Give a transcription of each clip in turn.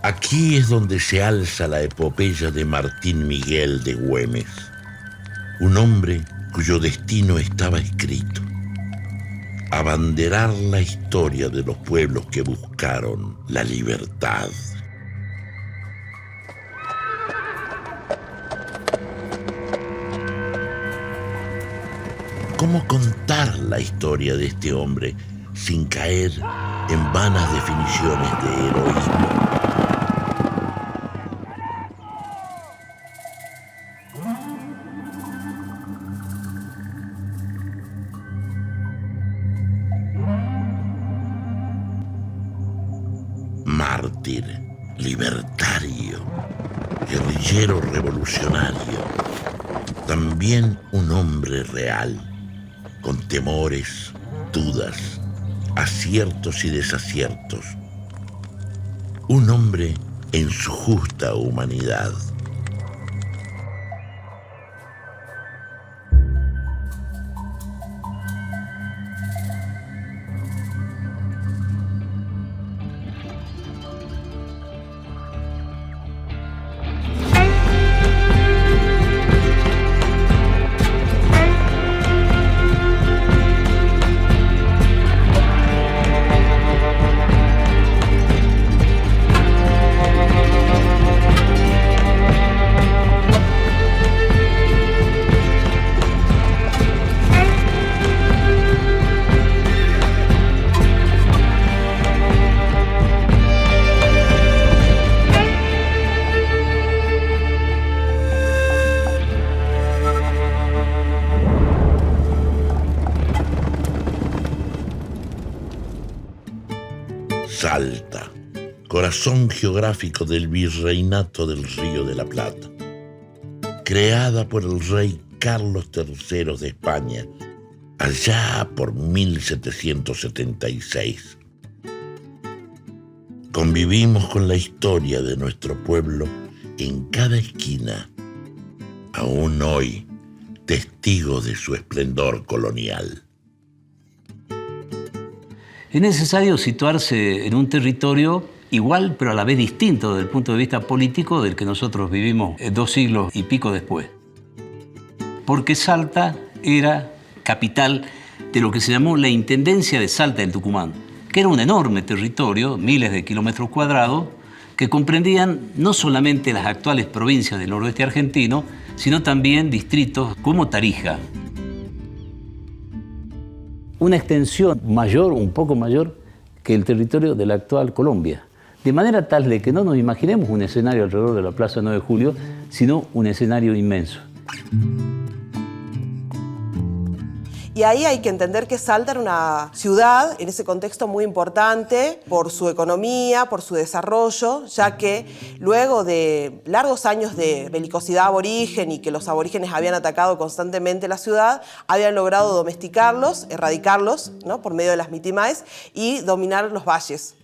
Aquí es donde se alza la epopeya de Martín Miguel de Güemes, un hombre cuyo destino estaba escrito: abanderar la historia de los pueblos que buscaron la libertad. ¿Cómo contar la historia de este hombre sin caer en vanas definiciones de heroísmo? Mártir, libertario, guerrillero revolucionario, también un hombre real, con temores, dudas, aciertos y desaciertos. Un hombre en su justa humanidad. Salta, corazón geográfico del virreinato del Río de la Plata, creada por el rey Carlos III de España, allá por 1776. Convivimos con la historia de nuestro pueblo en cada esquina, aún hoy testigos de su esplendor colonial. Es necesario situarse en un territorio igual, pero a la vez distinto desde el punto de vista político del que nosotros vivimos 2 siglos y pico después. Porque Salta era capital de lo que se llamó la Intendencia de Salta del Tucumán, que era un enorme territorio, miles de kilómetros cuadrados, que comprendían no solamente las actuales provincias del noroeste argentino, sino también distritos como Tarija. Una extensión mayor, un poco mayor, que el territorio de la actual Colombia. De manera tal de que no nos imaginemos un escenario alrededor de la Plaza 9 de Julio, sino un escenario inmenso. Y ahí hay que entender que Salta era una ciudad, en ese contexto, muy importante por su economía, por su desarrollo, ya que luego de largos años de belicosidad aborigen y que los aborígenes habían atacado constantemente la ciudad, habían logrado domesticarlos, erradicarlos, ¿no?, por medio de las mitimaes y dominar los valles.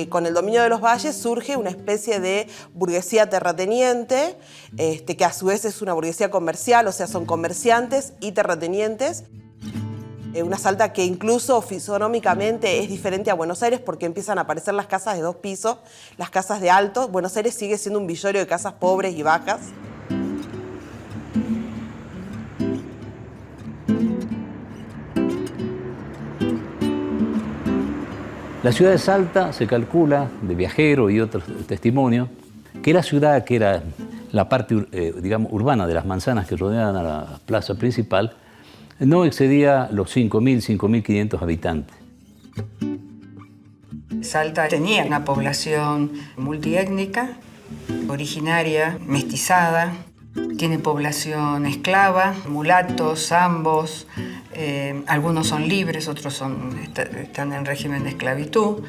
Con el dominio de los valles surge una especie de burguesía terrateniente, que a su vez es una burguesía comercial, o sea, son comerciantes y terratenientes. Una Salta que incluso fisonómicamente es diferente a Buenos Aires porque empiezan a aparecer las casas de 2 pisos, las casas de alto. Buenos Aires sigue siendo un villorio de casas pobres y bajas. La ciudad de Salta se calcula, de viajeros y otros testimonios, que la ciudad, que era la parte digamos, urbana de las manzanas que rodeaban a la plaza principal, no excedía los 5.000, 5.500 habitantes. Salta tenía una población multiétnica, originaria, mestizada, tiene población esclava, mulatos, zambos, algunos son libres, otros están en régimen de esclavitud.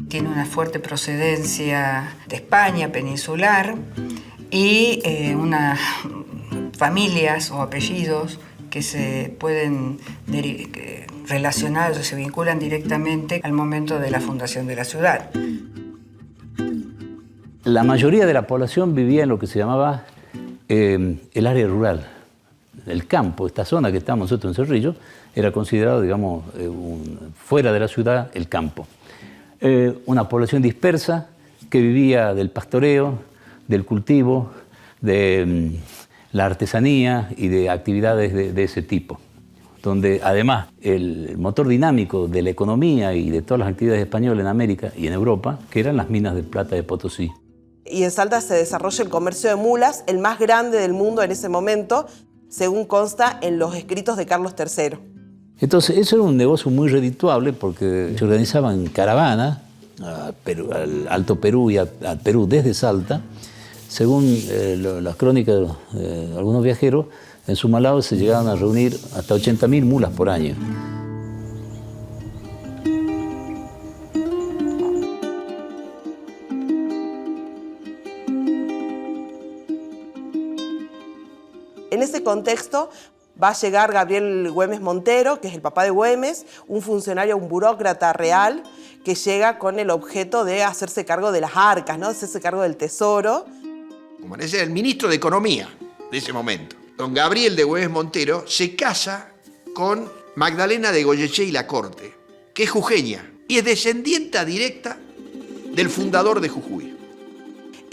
Tiene una fuerte procedencia de España peninsular y unas familias o apellidos que se pueden relacionar o se vinculan directamente al momento de la fundación de la ciudad. La mayoría de la población vivía en lo que se llamaba el área rural, el campo. Esta zona que estamos nosotros en Cerrillo era considerado, digamos, fuera de la ciudad, el campo. Una población dispersa que vivía del pastoreo, del cultivo, de la artesanía y de actividades de ese tipo, donde además el motor dinámico de la economía y de todas las actividades españolas en América y en Europa, que eran las minas de plata de Potosí. Y en Salta se desarrolla el comercio de mulas, el más grande del mundo en ese momento, según consta en los escritos de Carlos III. Entonces, eso era un negocio muy redituable porque se organizaban caravanas al Alto Perú y al Perú desde Salta. Según las crónicas de algunos viajeros, en Sumalao se llegaban a reunir hasta 80.000 mulas por año. En ese contexto va a llegar Gabriel Güemes Montero, que es el papá de Güemes, un funcionario, un burócrata real, que llega con el objeto de hacerse cargo de las arcas, ¿no? De hacerse cargo del tesoro. Como ese era el ministro de Economía de ese momento. Don Gabriel de Güemes Montero se casa con Magdalena de Goyeché y la Corte, que es jujeña y es descendiente directa del fundador de Jujuy.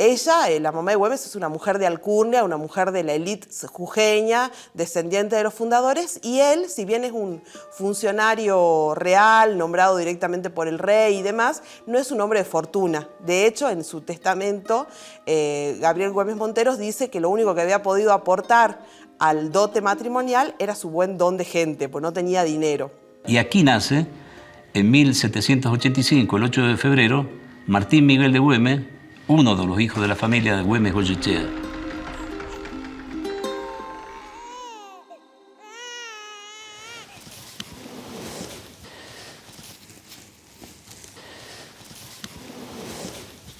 Ella, la mamá de Güemes, es una mujer de alcurnia, una mujer de la élite jujeña, descendiente de los fundadores, y él, si bien es un funcionario real, nombrado directamente por el rey y demás, no es un hombre de fortuna. De hecho, en su testamento, Gabriel Güemes Monteros dice que lo único que había podido aportar al dote matrimonial era su buen don de gente, pues no tenía dinero. Y aquí nace, en 1785, el 8 de febrero, Martín Miguel de Güemes, uno de los hijos de la familia de Güemes Goyechea.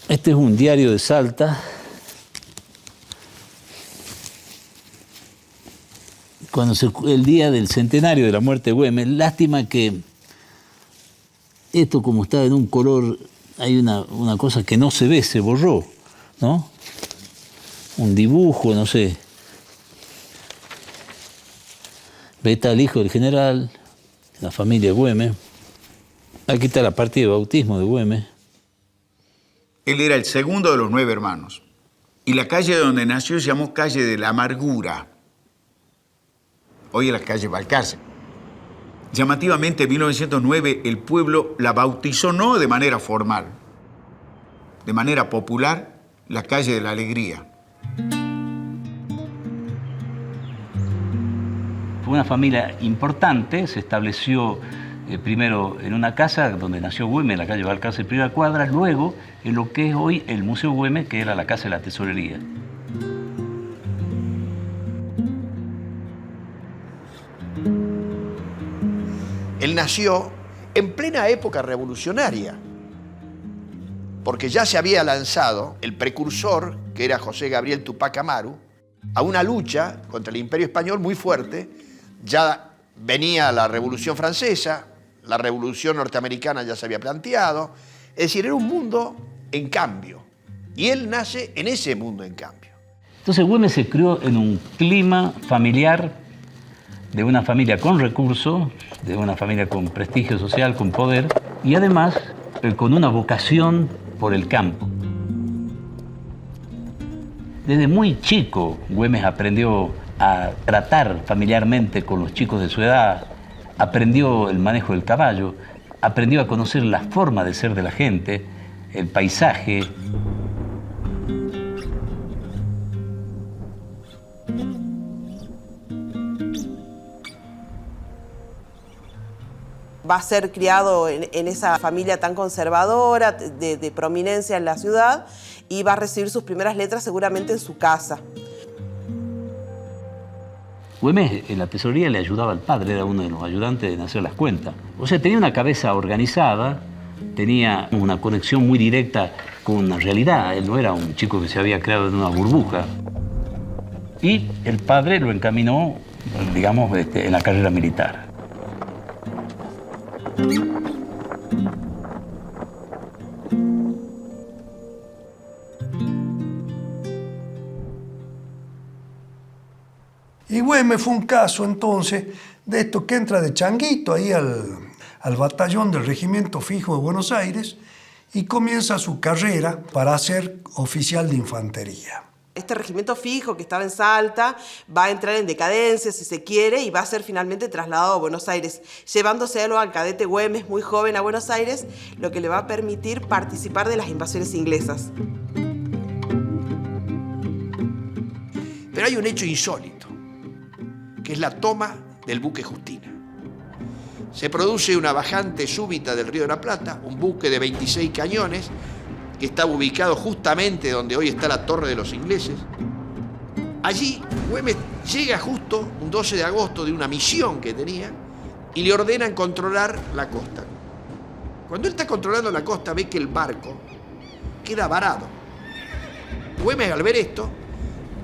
Este es un diario de Salta. El día del centenario de la muerte de Güemes, lástima que esto, como está en un color, hay una cosa que no se ve, se borró, ¿no? Un dibujo, no sé. Ve, está el hijo del general, la familia Güemes. Aquí está la partida de bautismo de Güemes. Él era el segundo de los 9 hermanos. Y la calle donde nació se llamó Calle de la Amargura. Hoy es la calle Balcarce. Llamativamente, en 1909, el pueblo la bautizó no de manera formal, de manera popular, la Calle de la Alegría. Fue una familia importante, se estableció primero en una casa donde nació Güemes, en la calle Balcarce, primera cuadra, luego en lo que es hoy el Museo Güemes, que era la Casa de la Tesorería. Él nació en plena época revolucionaria, porque ya se había lanzado el precursor, que era José Gabriel Tupac Amaru, a una lucha contra el Imperio Español muy fuerte. Ya venía la Revolución Francesa, la Revolución Norteamericana ya se había planteado, es decir, era un mundo en cambio, y él nace en ese mundo en cambio. Entonces Güemes se crió en un clima familiar, de una familia con recursos, de una familia con prestigio social, con poder, y además con una vocación por el campo. Desde muy chico, Güemes aprendió a tratar familiarmente con los chicos de su edad, aprendió el manejo del caballo, aprendió a conocer la forma de ser de la gente, el paisaje. Va a ser criado en esa familia tan conservadora, de prominencia en la ciudad, y va a recibir sus primeras letras seguramente en su casa. Güemes en la tesorería le ayudaba al padre, era uno de los ayudantes en hacer las cuentas. O sea, tenía una cabeza organizada, tenía una conexión muy directa con la realidad. Él no era un chico que se había creado en una burbuja. Y el padre lo encaminó, digamos, en la carrera militar. Y Güemes fue un caso entonces de esto que entra de changuito ahí al batallón del Regimiento Fijo de Buenos Aires y comienza su carrera para ser oficial de infantería. Este regimiento fijo que estaba en Salta va a entrar en decadencia, si se quiere, y va a ser finalmente trasladado a Buenos Aires, llevándoselo al cadete Güemes, muy joven, a Buenos Aires, lo que le va a permitir participar de las invasiones inglesas. Pero hay un hecho insólito, que es la toma del buque Justina. Se produce una bajante súbita del Río de la Plata, un buque de 26 cañones, que estaba ubicado justamente donde hoy está la Torre de los Ingleses. Allí Güemes llega justo un 12 de agosto de una misión que tenía y le ordenan controlar la costa. Cuando él está controlando la costa ve que el barco queda varado. Güemes, al ver esto,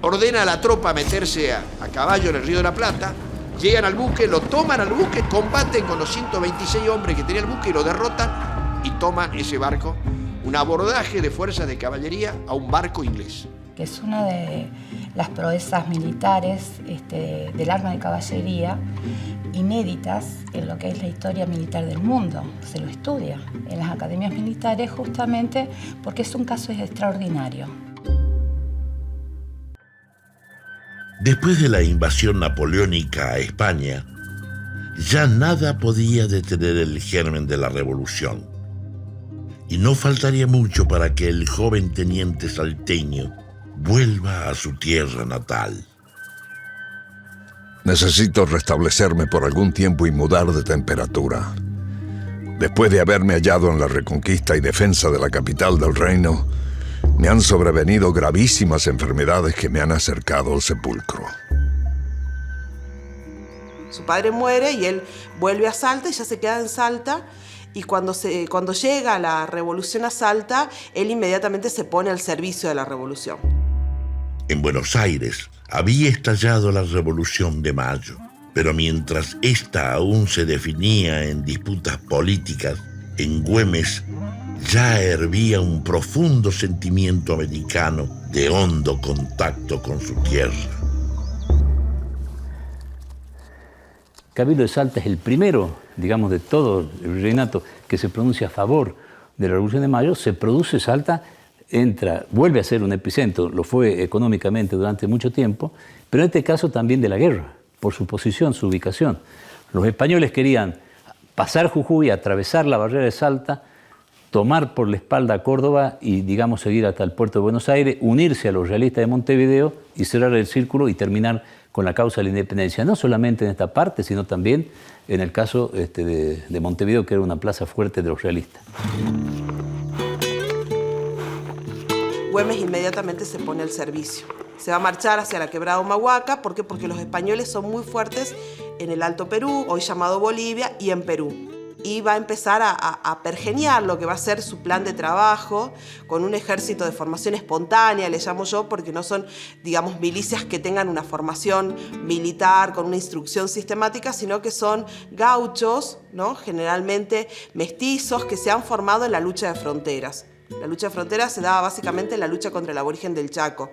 ordena a la tropa meterse a caballo en el Río de la Plata, llegan al buque, lo toman al buque, combaten con los 126 hombres que tenía el buque y lo derrotan y toman ese barco, un abordaje de fuerzas de caballería a un barco inglés. Que es una de las proezas militares del arma de caballería inéditas en lo que es la historia militar del mundo. Se lo estudia en las academias militares justamente porque es un caso extraordinario. Después de la invasión napoleónica a España, ya nada podía detener el germen de la revolución. Y no faltaría mucho para que el joven teniente salteño vuelva a su tierra natal. Necesito restablecerme por algún tiempo y mudar de temperatura. Después de haberme hallado en la reconquista y defensa de la capital del reino, me han sobrevenido gravísimas enfermedades que me han acercado al sepulcro. Su padre muere y él vuelve a Salta y ya se queda en Salta. Y cuando llega la revolución a Salta, él inmediatamente se pone al servicio de la revolución. En Buenos Aires había estallado la Revolución de Mayo, pero mientras esta aún se definía en disputas políticas, en Güemes ya hervía un profundo sentimiento americano de hondo contacto con su tierra. Cabildo de Salta es el primero, digamos, de todo el virreinato que se pronuncia a favor de la Revolución de Mayo. Se produce Salta, vuelve a ser un epicentro, lo fue económicamente durante mucho tiempo, pero en este caso también de la guerra, por su posición, su ubicación. Los españoles querían pasar Jujuy, atravesar la barrera de Salta, tomar por la espalda Córdoba y, digamos, seguir hasta el puerto de Buenos Aires, unirse a los realistas de Montevideo y cerrar el círculo y terminar con la causa de la independencia, no solamente en esta parte, sino también en el caso de Montevideo, que era una plaza fuerte de los realistas. Güemes inmediatamente se pone al servicio. Se va a marchar hacia la quebrada Humahuaca. ¿Por qué? Porque los españoles son muy fuertes en el Alto Perú, hoy llamado Bolivia, y en Perú. Y va a empezar a pergeniar lo que va a ser su plan de trabajo con un ejército de formación espontánea, le llamo yo, porque no son, digamos, milicias que tengan una formación militar con una instrucción sistemática, sino que son gauchos, ¿no? Generalmente mestizos, que se han formado en la lucha de fronteras. La lucha de fronteras se daba básicamente en la lucha contra el aborigen del Chaco.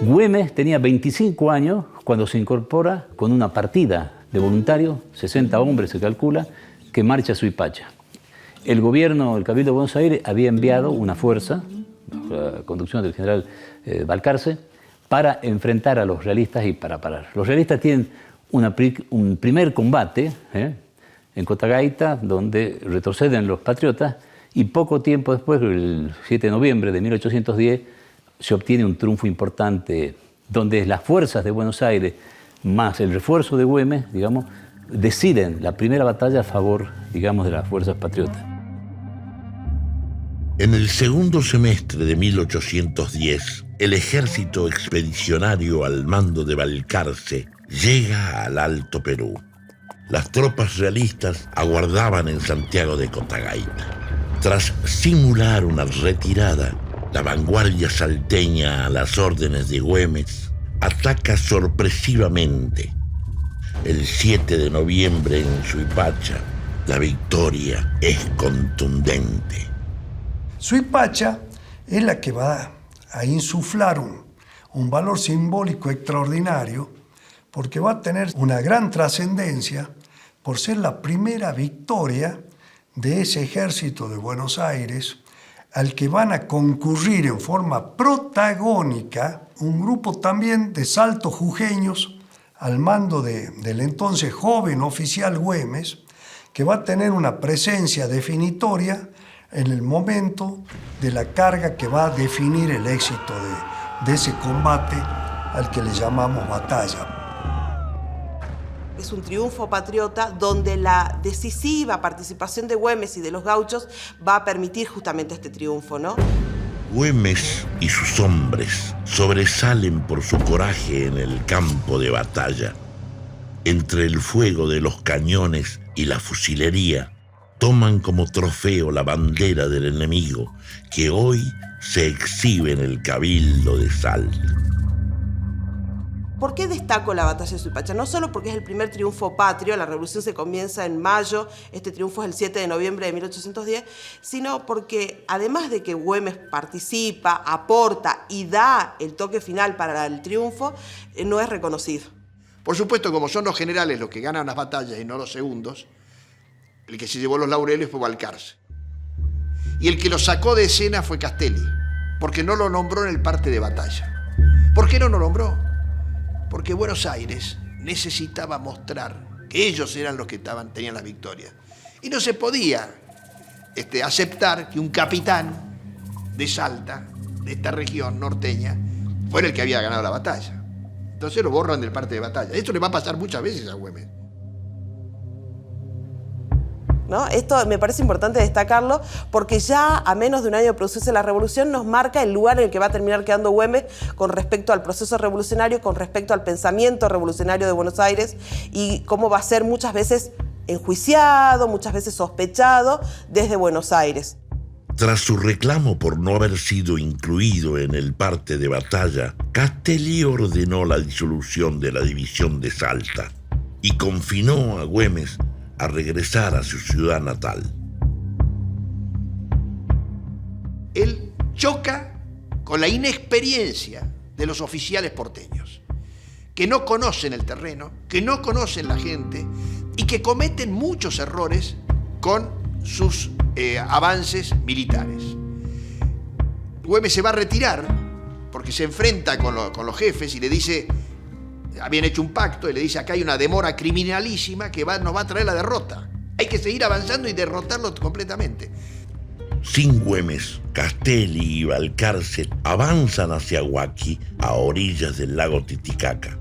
Güemes tenía 25 años cuando se incorpora con una partida de voluntarios, 60 hombres se calcula, que marcha a Suipacha. El gobierno, el Cabildo de Buenos Aires, había enviado una fuerza, bajo la conducción del general Balcarce, para enfrentar a los realistas y para parar. Los realistas tienen un primer combate en Cotagaita, donde retroceden los patriotas, y poco tiempo después, el 7 de noviembre de 1810, se obtiene un triunfo importante, donde las fuerzas de Buenos Aires más el refuerzo de Güemes, digamos, deciden la primera batalla a favor, digamos, de las fuerzas patriotas. En el segundo semestre de 1810, el ejército expedicionario al mando de Balcarce llega al Alto Perú. Las tropas realistas aguardaban en Santiago de Cotagaita. Tras simular una retirada, la vanguardia salteña, a las órdenes de Güemes, ataca sorpresivamente. El 7 de noviembre en Suipacha, la victoria es contundente. Suipacha es la que va a insuflar un valor simbólico extraordinario, porque va a tener una gran trascendencia por ser la primera victoria de ese ejército de Buenos Aires, al que van a concurrir en forma protagónica un grupo también de saltos jujeños al mando del entonces joven oficial Güemes, que va a tener una presencia definitoria en el momento de la carga que va a definir el éxito de ese combate al que le llamamos batalla. Es un triunfo patriota donde la decisiva participación de Güemes y de los gauchos va a permitir justamente este triunfo, ¿no? Güemes y sus hombres sobresalen por su coraje en el campo de batalla. Entre el fuego de los cañones y la fusilería, toman como trofeo la bandera del enemigo que hoy se exhibe en el Cabildo de Salta. ¿Por qué destaco la batalla de Suipacha? No solo porque es el primer triunfo patrio, la revolución se comienza en mayo, este triunfo es el 7 de noviembre de 1810, sino porque además de que Güemes participa, aporta y da el toque final para el triunfo, no es reconocido. Por supuesto, como son los generales los que ganan las batallas y no los segundos, el que se llevó los laureles fue Balcarce. Y el que lo sacó de escena fue Castelli, porque no lo nombró en el parte de batalla. ¿Por qué no lo nombró? Porque Buenos Aires necesitaba mostrar que ellos eran los que tenían las victorias. Y no se podía aceptar que un capitán de Salta, de esta región norteña, fuera el que había ganado la batalla. Entonces lo borran del parte de batalla. Esto le va a pasar muchas veces a Güemes. ¿No? Esto me parece importante destacarlo porque ya a menos de un año de producirse la revolución nos marca el lugar en el que va a terminar quedando Güemes con respecto al proceso revolucionario, con respecto al pensamiento revolucionario de Buenos Aires y cómo va a ser muchas veces enjuiciado, muchas veces sospechado desde Buenos Aires. Tras su reclamo por no haber sido incluido en el parte de batalla, Castelli ordenó la disolución de la división de Salta y confinó a Güemes a regresar a su ciudad natal. Él choca con la inexperiencia de los oficiales porteños, que no conocen el terreno, que no conocen la gente y que cometen muchos errores con sus avances militares. Güemes se va a retirar porque se enfrenta con los jefes y le dice, habían hecho un pacto y le dice, acá hay una demora criminalísima que nos va a traer la derrota. Hay que seguir avanzando y derrotarlo completamente. Sin Güemes, Castelli y Balcarce avanzan hacia Huaqui, a orillas del lago Titicaca.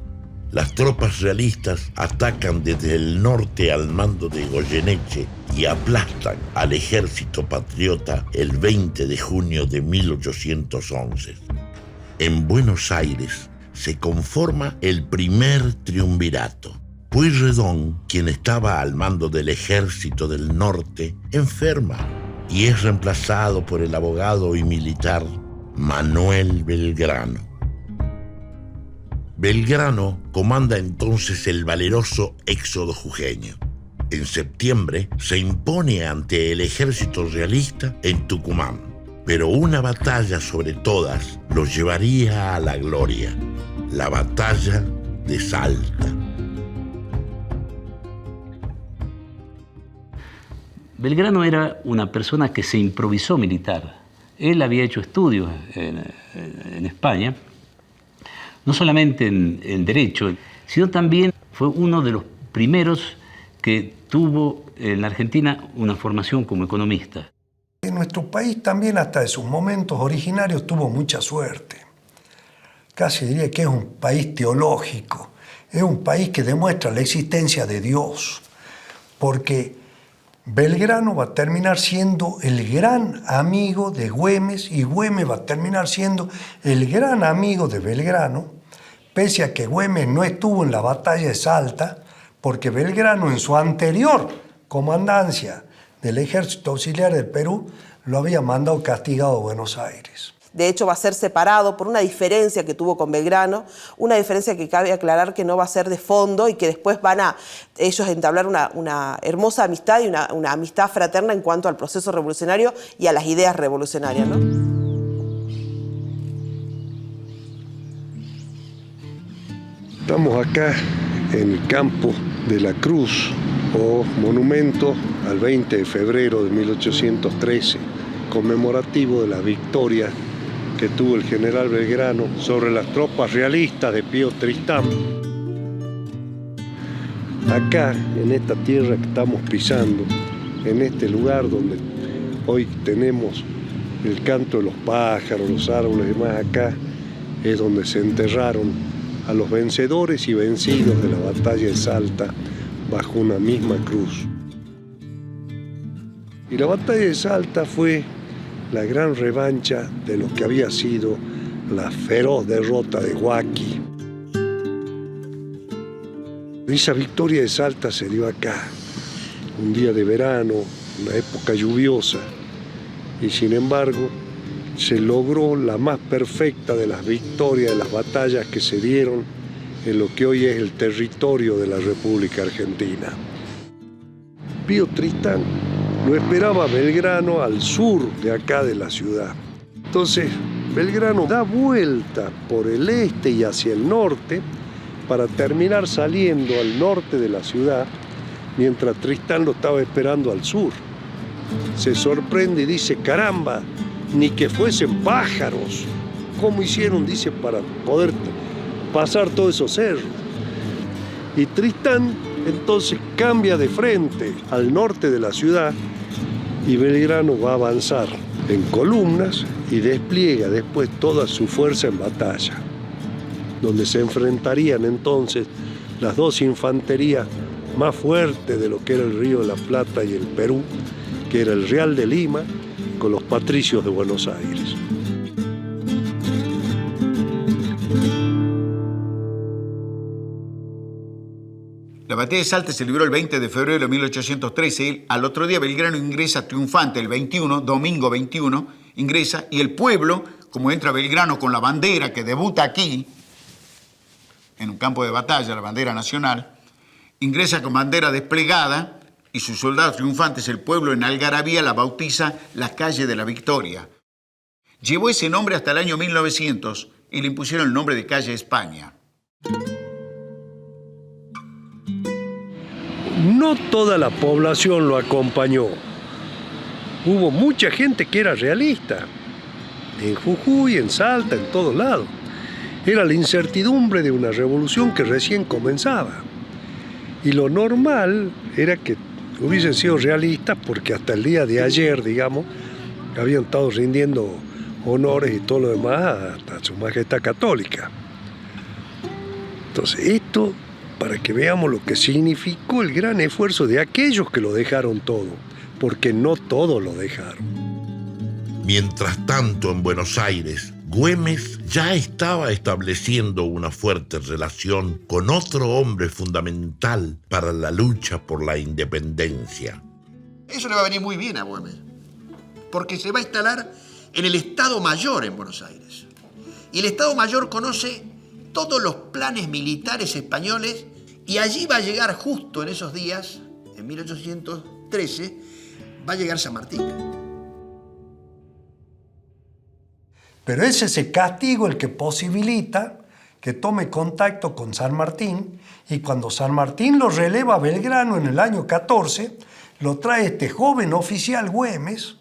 Las tropas realistas atacan desde el norte al mando de Goyeneche y aplastan al ejército patriota el 20 de junio de 1811. En Buenos Aires se conforma el primer triunvirato. Pueyrredón, quien estaba al mando del ejército del norte, enferma y es reemplazado por el abogado y militar Manuel Belgrano. Belgrano comanda entonces el valeroso éxodo jujeño. En septiembre se impone ante el ejército realista en Tucumán, pero una batalla sobre todas lo llevaría a la gloria, la batalla de Salta. Belgrano era una persona que se improvisó militar. Él había hecho estudios en España, no solamente en Derecho, sino también fue uno de los primeros que tuvo en la Argentina una formación como economista. En nuestro país también hasta de sus momentos originarios tuvo mucha suerte. Casi diría que es un país teológico, es un país que demuestra la existencia de Dios, porque Belgrano va a terminar siendo el gran amigo de Güemes y Güemes va a terminar siendo el gran amigo de Belgrano, pese a que Güemes no estuvo en la batalla de Salta, porque Belgrano en su anterior comandancia del Ejército Auxiliar del Perú lo había mandado castigado a Buenos Aires. De hecho, va a ser separado por una diferencia que tuvo con Belgrano, una diferencia que cabe aclarar que no va a ser de fondo y que después van a ellos entablar una hermosa amistad y una amistad fraterna en cuanto al proceso revolucionario y a las ideas revolucionarias, ¿no? Estamos acá en el campo de la Cruz, o monumento al 20 de febrero de 1813, conmemorativo de la victoria que tuvo el general Belgrano sobre las tropas realistas de Pío Tristán. Acá, en esta tierra que estamos pisando, en este lugar donde hoy tenemos el canto de los pájaros, los árboles y demás, acá es donde se enterraron a los vencedores y vencidos de la batalla de Salta bajo una misma cruz. Y la batalla de Salta fue la gran revancha de lo que había sido la feroz derrota de Huaqui. Esa victoria de Salta se dio acá, un día de verano, una época lluviosa, y sin embargo se logró la más perfecta de las victorias de las batallas que se dieron en lo que hoy es el territorio de la República Argentina. Pío Tristán lo esperaba Belgrano al sur de acá de la ciudad. Entonces Belgrano da vuelta por el este y hacia el norte para terminar saliendo al norte de la ciudad, mientras Tristán lo estaba esperando al sur. Se sorprende y dice, caramba, ni que fuesen pájaros. ¿Cómo hicieron, dice, para poder pasar todos esos cerros? Y Tristán entonces cambia de frente al norte de la ciudad y Belgrano va a avanzar en columnas y despliega después toda su fuerza en batalla, donde se enfrentarían entonces las dos infanterías más fuertes de lo que era el Río de la Plata y el Perú, que era el Real de Lima con los patricios de Buenos Aires. La batalla de Salta se libró el 20 de febrero de 1813. Al otro día Belgrano ingresa triunfante el 21, domingo 21, ingresa, y el pueblo, como entra Belgrano con la bandera que debuta aquí, en un campo de batalla, la bandera nacional, ingresa con bandera desplegada y sus soldados triunfantes, el pueblo en algarabía la bautiza la calle de la Victoria. Llevó ese nombre hasta el año 1900 y le impusieron el nombre de calle España. No toda la población lo acompañó. Hubo mucha gente que era realista. En Jujuy, en Salta, en todos lados. Era la incertidumbre de una revolución que recién comenzaba. Y lo normal era que hubiesen sido realistas porque hasta el día de ayer, digamos, habían estado rindiendo honores y todo lo demás a su majestad católica. Entonces, esto, para que veamos lo que significó el gran esfuerzo de aquellos que lo dejaron todo, porque no todos lo dejaron. Mientras tanto, en Buenos Aires, Güemes ya estaba estableciendo una fuerte relación con otro hombre fundamental para la lucha por la independencia. Eso le va a venir muy bien a Güemes, porque se va a instalar en el Estado Mayor en Buenos Aires. Y el Estado Mayor conoce todos los planes militares españoles y allí va a llegar justo en esos días, en 1813, va a llegar San Martín. Pero es ese castigo el que posibilita que tome contacto con San Martín, y cuando San Martín lo releva a Belgrano en el año 14, lo trae este joven oficial Güemes,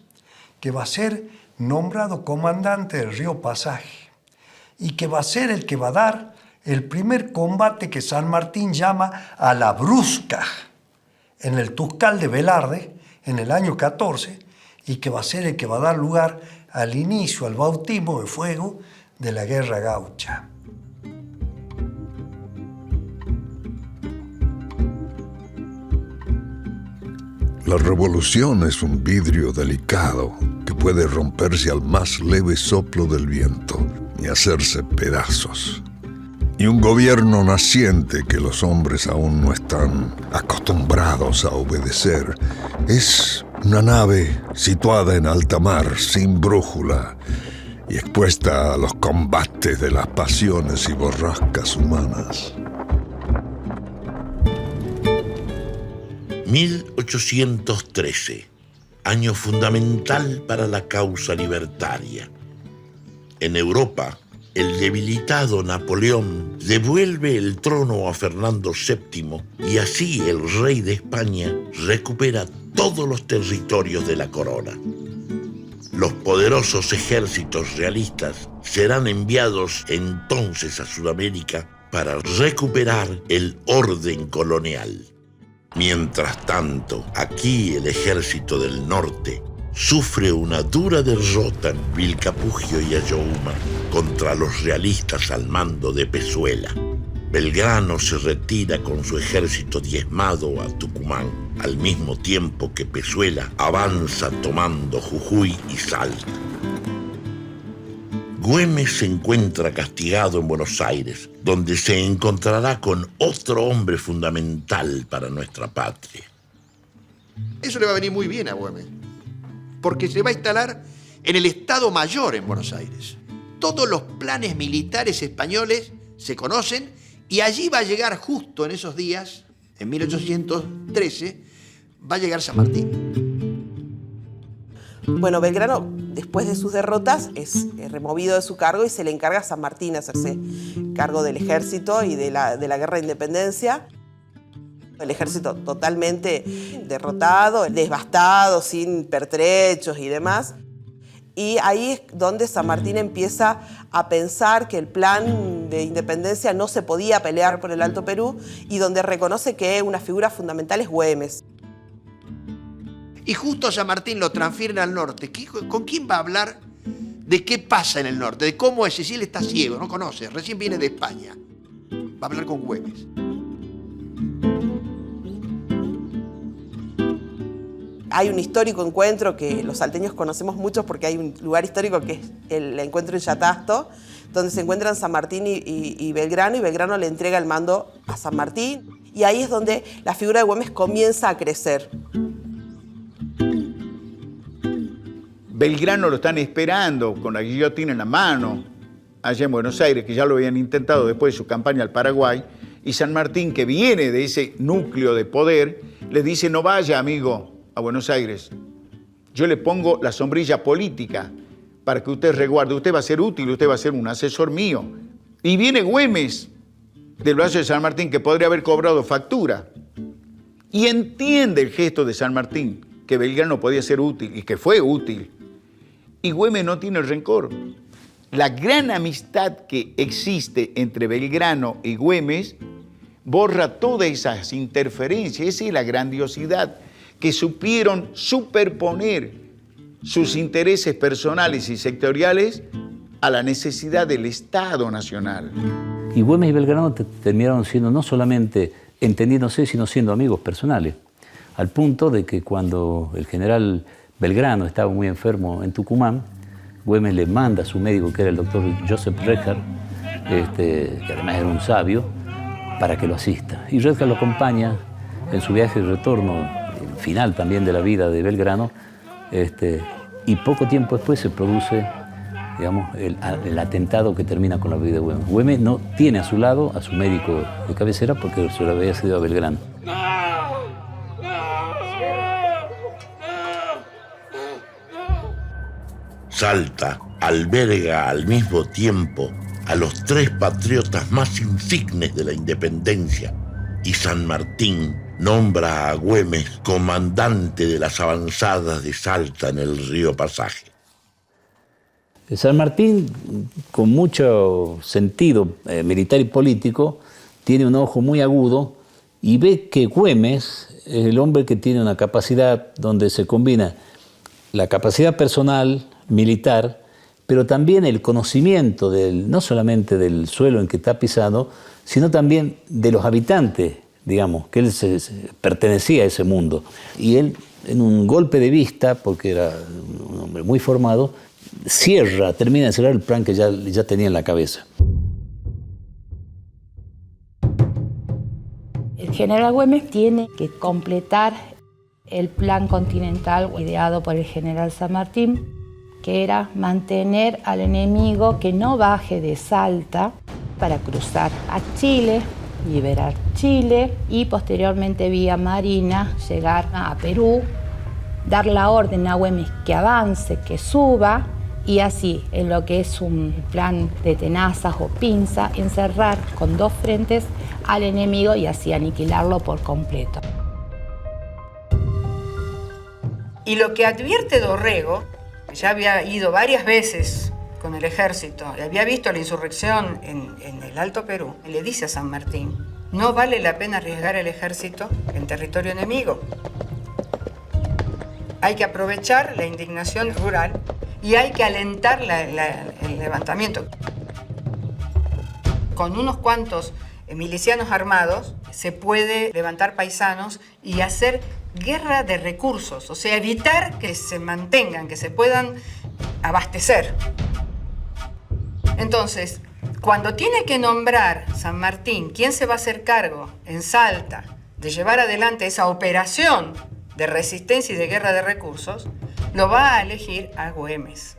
que va a ser nombrado comandante del río Pasaje, y que va a ser el que va a dar el primer combate que San Martín llama a la brusca, en el Tuscal de Velarde, en el año 14, y que va a ser el que va a dar lugar al inicio, al bautismo de fuego de la Guerra Gaucha. La revolución es un vidrio delicado que puede romperse al más leve soplo del viento y hacerse pedazos. Y un gobierno naciente que los hombres aún no están acostumbrados a obedecer es una nave situada en alta mar, sin brújula y expuesta a los combates de las pasiones y borrascas humanas. 1813, año fundamental para la causa libertaria. En Europa, el debilitado Napoleón devuelve el trono a Fernando VII y así el rey de España recupera todos los territorios de la corona. Los poderosos ejércitos realistas serán enviados entonces a Sudamérica para recuperar el orden colonial. Mientras tanto, aquí el ejército del norte sufre una dura derrota en Vilcapugio y Ayohuma contra los realistas al mando de Pezuela. Belgrano se retira con su ejército diezmado a Tucumán, al mismo tiempo que Pezuela avanza tomando Jujuy y Salta. Güemes se encuentra castigado en Buenos Aires, donde se encontrará con otro hombre fundamental para nuestra patria. Eso le va a venir muy bien a Güemes, porque se va a instalar en el Estado Mayor en Buenos Aires. Todos los planes militares españoles se conocen y allí va a llegar justo en esos días, en 1813, va a llegar San Martín. Bueno, Belgrano, después de sus derrotas, es removido de su cargo y se le encarga a San Martín hacerse cargo del ejército y de la guerra de independencia. El ejército totalmente derrotado, devastado, sin pertrechos y demás. Y ahí es donde San Martín empieza a pensar que el plan de independencia no se podía pelear por el Alto Perú y donde reconoce que una figura fundamental es Güemes. Y justo a San Martín lo transfieren al norte. ¿Con quién va a hablar de qué pasa en el norte? De cómo es, si él está ciego, no conoce, recién viene de España. Va a hablar con Güemes. Hay un histórico encuentro que los salteños conocemos mucho porque hay un lugar histórico que es el encuentro en Yatasto, donde se encuentran San Martín y Belgrano le entrega el mando a San Martín. Y ahí es donde la figura de Güemes comienza a crecer. Belgrano lo están esperando con la guillotina en la mano, allá en Buenos Aires, que ya lo habían intentado después de su campaña al Paraguay, y San Martín, que viene de ese núcleo de poder, le dice: no vaya, amigo, a Buenos Aires. Yo le pongo la sombrilla política para que usted resguarde. Usted va a ser útil, usted va a ser un asesor mío. Y viene Güemes del brazo de San Martín, que podría haber cobrado factura. Y entiende el gesto de San Martín, que Belgrano podía ser útil y que fue útil. Y Güemes no tiene rencor. La gran amistad que existe entre Belgrano y Güemes borra todas esas interferencias. Esa es la grandiosidad, que supieron superponer sus intereses personales y sectoriales a la necesidad del Estado nacional. Y Güemes y Belgrano terminaron siendo no solamente entendiéndose, sino siendo amigos personales, al punto de que cuando el general Belgrano estaba muy enfermo en Tucumán, Güemes le manda a su médico, que era el doctor Joseph Redjar, que además era un sabio, para que lo asista. Y Redjar lo acompaña en su viaje de retorno, el final también de la vida de Belgrano, y poco tiempo después se produce, digamos, el atentado que termina con la vida de Güemes. Güemes no tiene a su lado a su médico de cabecera porque se lo había cedido a Belgrano. Salta alberga al mismo tiempo a los tres patriotas más insignes de la independencia y San Martín nombra a Güemes comandante de las avanzadas de Salta en el río Pasaje. San Martín, con mucho sentido militar y político, tiene un ojo muy agudo y ve que Güemes es el hombre que tiene una capacidad donde se combina la capacidad personal, militar, pero también el conocimiento no solamente del suelo en que está pisado, sino también de los habitantes, digamos, que él pertenecía a ese mundo. Y él, en un golpe de vista, porque era un hombre muy formado, termina de cerrar el plan que ya tenía en la cabeza. El general Güemes tiene que completar el plan continental ideado por el general San Martín, que era mantener al enemigo que no baje de Salta para cruzar a Chile, liberar Chile y posteriormente vía marina llegar a Perú, dar la orden a Güemes que avance, que suba y así, en lo que es un plan de tenazas o pinza, encerrar con 2 frentes al enemigo y así aniquilarlo por completo. Y lo que advierte Dorrego, que ya había ido varias veces con el ejército y había visto la insurrección en el Alto Perú, le dice a San Martín: no vale la pena arriesgar el ejército en territorio enemigo. Hay que aprovechar la indignación rural y hay que alentar el levantamiento. Con unos cuantos milicianos armados se puede levantar paisanos y hacer guerra de recursos, o sea, evitar que se mantengan, que se puedan abastecer. Entonces, cuando tiene que nombrar San Martín quién se va a hacer cargo en Salta de llevar adelante esa operación de resistencia y de guerra de recursos, lo va a elegir a Güemes.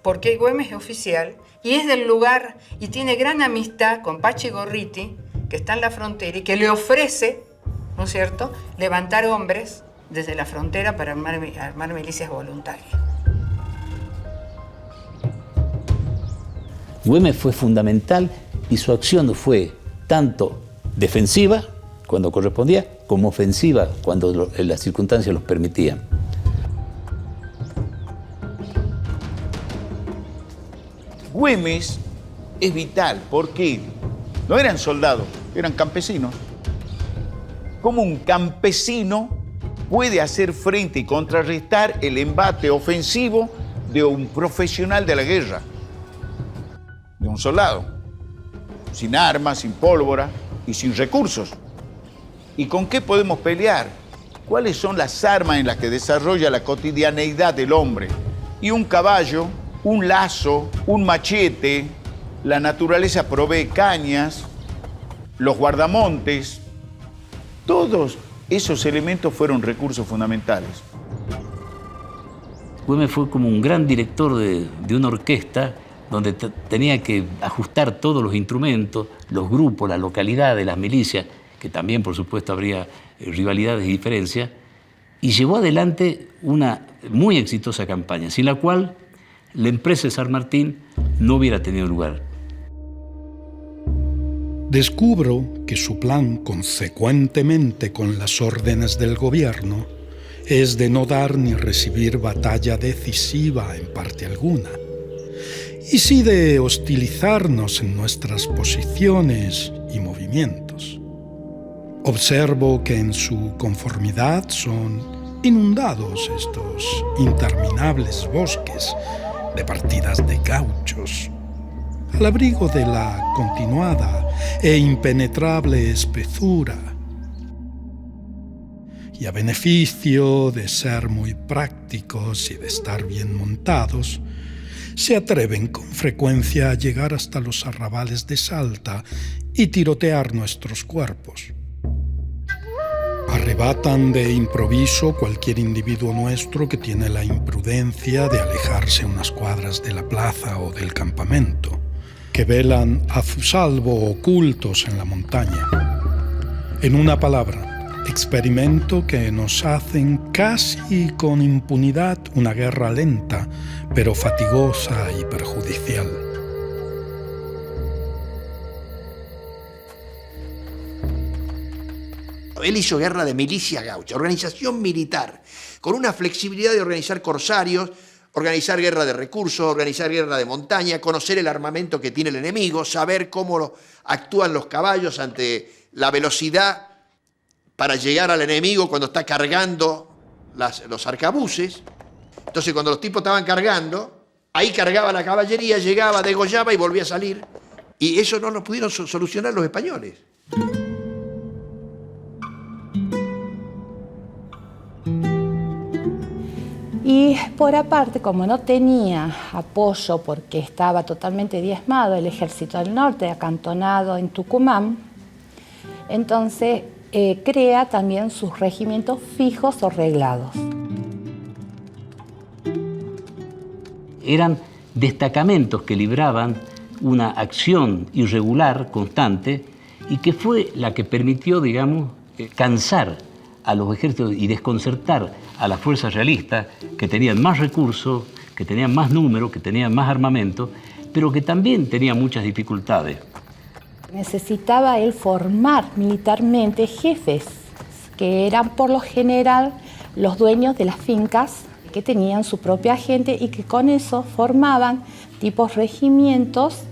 Porque Güemes es oficial y es del lugar y tiene gran amistad con Pachi Gorriti, que está en la frontera y que le ofrece, ¿no es cierto?, levantar hombres desde la frontera para armar milicias voluntarias. Güemes fue fundamental y su acción fue tanto defensiva, cuando correspondía, como ofensiva, cuando las circunstancias los permitían. Güemes es vital porque no eran soldados, eran campesinos. ¿Cómo un campesino puede hacer frente y contrarrestar el embate ofensivo de un profesional de la guerra? De un soldado, sin armas, sin pólvora y sin recursos. ¿Y con qué podemos pelear? ¿Cuáles son las armas en las que desarrolla la cotidianeidad del hombre? Y un caballo, un lazo, un machete, la naturaleza provee cañas, los guardamontes, todos esos elementos fueron recursos fundamentales. Güemes fue como un gran director de una orquesta donde tenía que ajustar todos los instrumentos, los grupos, la localidad de las milicias, que también, por supuesto, habría rivalidades y diferencias, y llevó adelante una muy exitosa campaña, sin la cual la empresa de San Martín no hubiera tenido lugar. Descubro que su plan, consecuentemente con las órdenes del gobierno, es de no dar ni recibir batalla decisiva en parte alguna, y sí de hostilizarnos en nuestras posiciones y movimientos. Observo que en su conformidad son inundados estos interminables bosques de partidas de gauchos, al abrigo de la continuada e impenetrable espesura, y a beneficio de ser muy prácticos y de estar bien montados, se atreven con frecuencia a llegar hasta los arrabales de Salta y tirotear nuestros cuerpos. Arrebatan de improviso cualquier individuo nuestro que tiene la imprudencia de alejarse unas cuadras de la plaza o del campamento, que velan a su salvo ocultos en la montaña. En una palabra, experimento que nos hacen casi con impunidad una guerra lenta, pero fatigosa y perjudicial. Él hizo guerra de milicia gaucha, organización militar, con una flexibilidad de organizar corsarios, organizar guerra de recursos, organizar guerra de montaña, conocer el armamento que tiene el enemigo, saber cómo actúan los caballos ante la velocidad para llegar al enemigo cuando está cargando los arcabuces. Entonces, cuando los tipos estaban cargando, ahí cargaba la caballería, llegaba, degollaba y volvía a salir. Y eso no lo pudieron solucionar los españoles. Y por aparte, como no tenía apoyo porque estaba totalmente diezmado el ejército del norte, acantonado en Tucumán, entonces crea también sus regimientos fijos o reglados. Eran destacamentos que libraban una acción irregular, constante, y que fue la que permitió, digamos, cansar a los ejércitos y desconcertar a las fuerzas realistas que tenían más recursos, que tenían más número, que tenían más armamento, pero que también tenían muchas dificultades. Necesitaba él formar militarmente jefes, que eran por lo general los dueños de las fincas, que tenían su propia gente y que con eso formaban tipos regimientos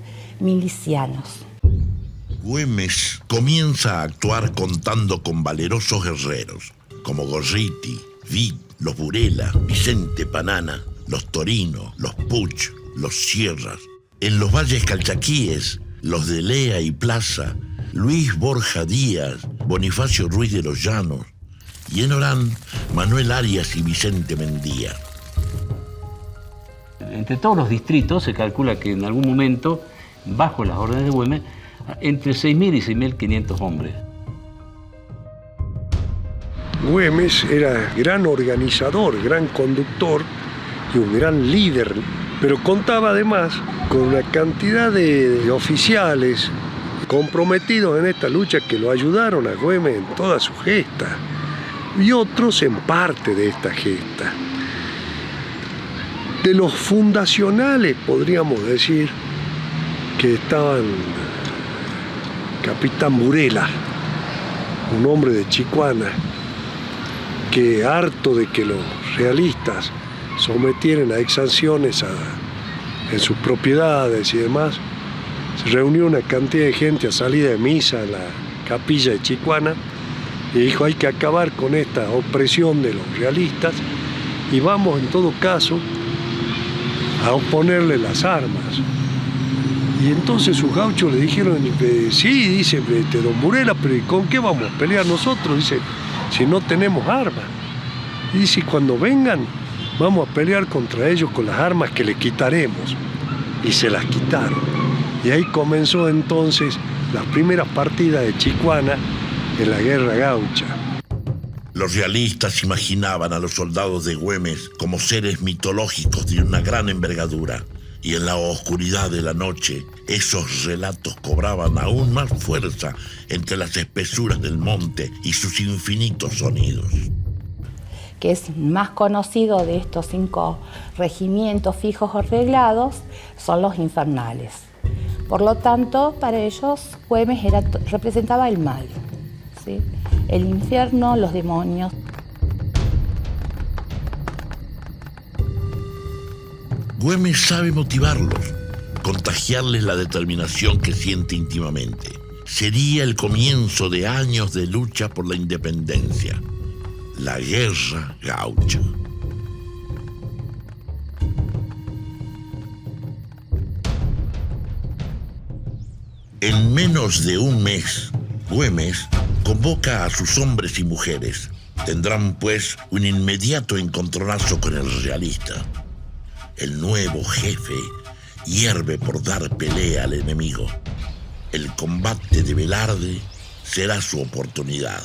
milicianos. Güemes comienza a actuar contando con valerosos guerreros, como Gorriti, Vid, los Burela, Vicente Panana, los Torino, los Puch, los Sierras. En los valles calchaquíes, los de Lea y Plaza, Luis Borja Díaz, Bonifacio Ruiz de los Llanos, y en Orán, Manuel Arias y Vicente Mendía. Entre todos los distritos se calcula que en algún momento, bajo las órdenes de Güemes, entre 6.000 y 6.500 hombres. Güemes era gran organizador, gran conductor y un gran líder, pero contaba además con una cantidad de oficiales comprometidos en esta lucha que lo ayudaron a Güemes en toda su gesta y otros en parte de esta gesta. De los fundacionales podríamos decir que estaban Capitán Burela, un hombre de Chicuana, que harto de que los realistas sometieran a exacciones en sus propiedades y demás, se reunió una cantidad de gente a salida de misa en la capilla de Chicuana y dijo: hay que acabar con esta opresión de los realistas y vamos en todo caso a oponerle las armas. Y entonces sus gauchos le dijeron: sí, dice don Burela, pero ¿con qué vamos a pelear nosotros? Dice, si no tenemos armas. Y dice, cuando vengan, vamos a pelear contra ellos con las armas que les quitaremos. Y se las quitaron. Y ahí comenzó entonces las primeras partidas de Chicuana en la guerra gaucha. Los realistas imaginaban a los soldados de Güemes como seres mitológicos de una gran envergadura. Y en la oscuridad de la noche, esos relatos cobraban aún más fuerza entre las espesuras del monte y sus infinitos sonidos. Que es más conocido de estos 5 regimientos fijos o reglados, son los infernales. Por lo tanto, para ellos, Güemes representaba el mal, ¿sí? El infierno, los demonios. Güemes sabe motivarlos, contagiarles la determinación que siente íntimamente. Sería el comienzo de años de lucha por la independencia, la guerra gaucha. En menos de un mes, Güemes convoca a sus hombres y mujeres. Tendrán, pues, un inmediato encontronazo con el realista. El nuevo jefe hierve por dar pelea al enemigo. El combate de Velarde será su oportunidad.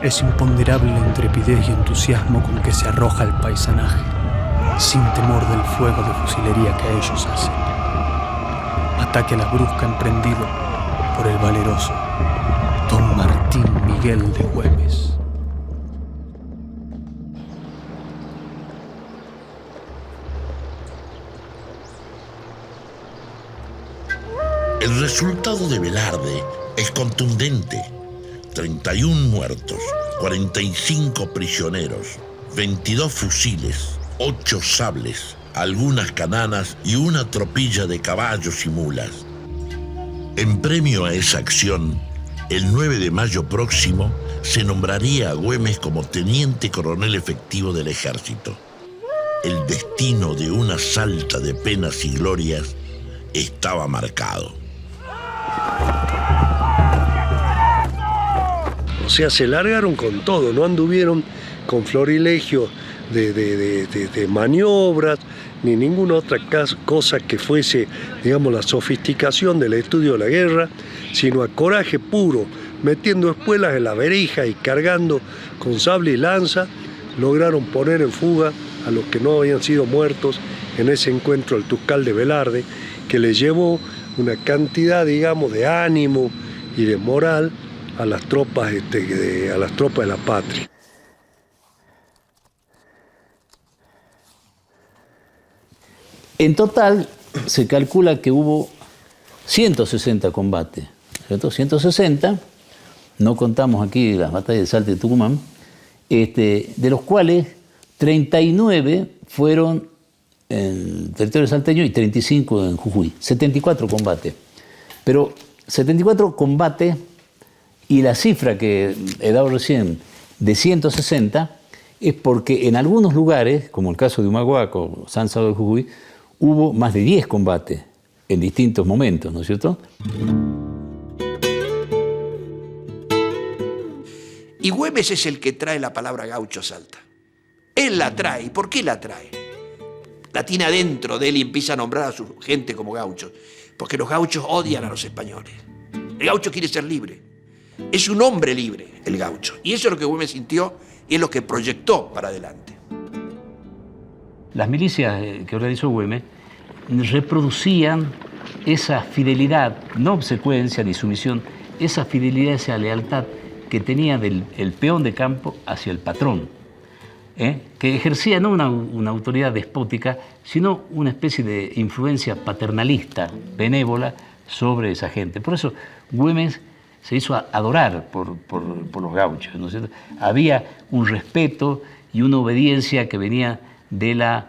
Es imponderable la intrepidez y entusiasmo con que se arroja el paisanaje, sin temor del fuego de fusilería que ellos hacen. Ataque a la brusca emprendido por el valeroso don Martín Miguel de Güemes. El resultado de Velarde es contundente. 31 muertos, 45 prisioneros, 22 fusiles, 8 sables, algunas cananas y una tropilla de caballos y mulas. En premio a esa acción, el 9 de mayo próximo se nombraría a Güemes como teniente coronel efectivo del ejército. El destino de una salta de penas y glorias estaba marcado. O sea, se largaron con todo, no anduvieron con florilegio de maniobras, ni ninguna otra cosa que fuese, digamos, la sofisticación del estudio de la guerra, sino a coraje puro, metiendo espuelas en la verija y cargando con sable y lanza, lograron poner en fuga a los que no habían sido muertos en ese encuentro al Tuscal de Velarde, que les llevó una cantidad, digamos, de ánimo y de moral a las tropas de la patria. En total se calcula que hubo 160 combates, ¿cierto? 160, no contamos aquí las batallas de Salta y Tucumán, de los cuales 39 fueron en territorio salteño y 35 en Jujuy, 74 combates. Pero 74 combates y la cifra que he dado recién de 160 es porque en algunos lugares, como el caso de Humahuaco, San Salvador de Jujuy, hubo más de 10 combates en distintos momentos, ¿no es cierto? Y Güemes es el que trae la palabra gaucho a Salta. Él la trae. ¿Y por qué la trae? La tiene adentro de él y empieza a nombrar a su gente como gauchos. Porque los gauchos odian a los españoles. El gaucho quiere ser libre. Es un hombre libre, el gaucho. Y eso es lo que Güemes sintió y es lo que proyectó para adelante. Las milicias que organizó Güemes reproducían esa fidelidad, no obsecuencia ni sumisión, esa fidelidad, esa lealtad que tenía el peón de campo hacia el patrón, que ejercía no una autoridad despótica, sino una especie de influencia paternalista, benévola, sobre esa gente. Por eso Güemes se hizo adorar por los gauchos, ¿no es cierto? Había un respeto y una obediencia que venía de la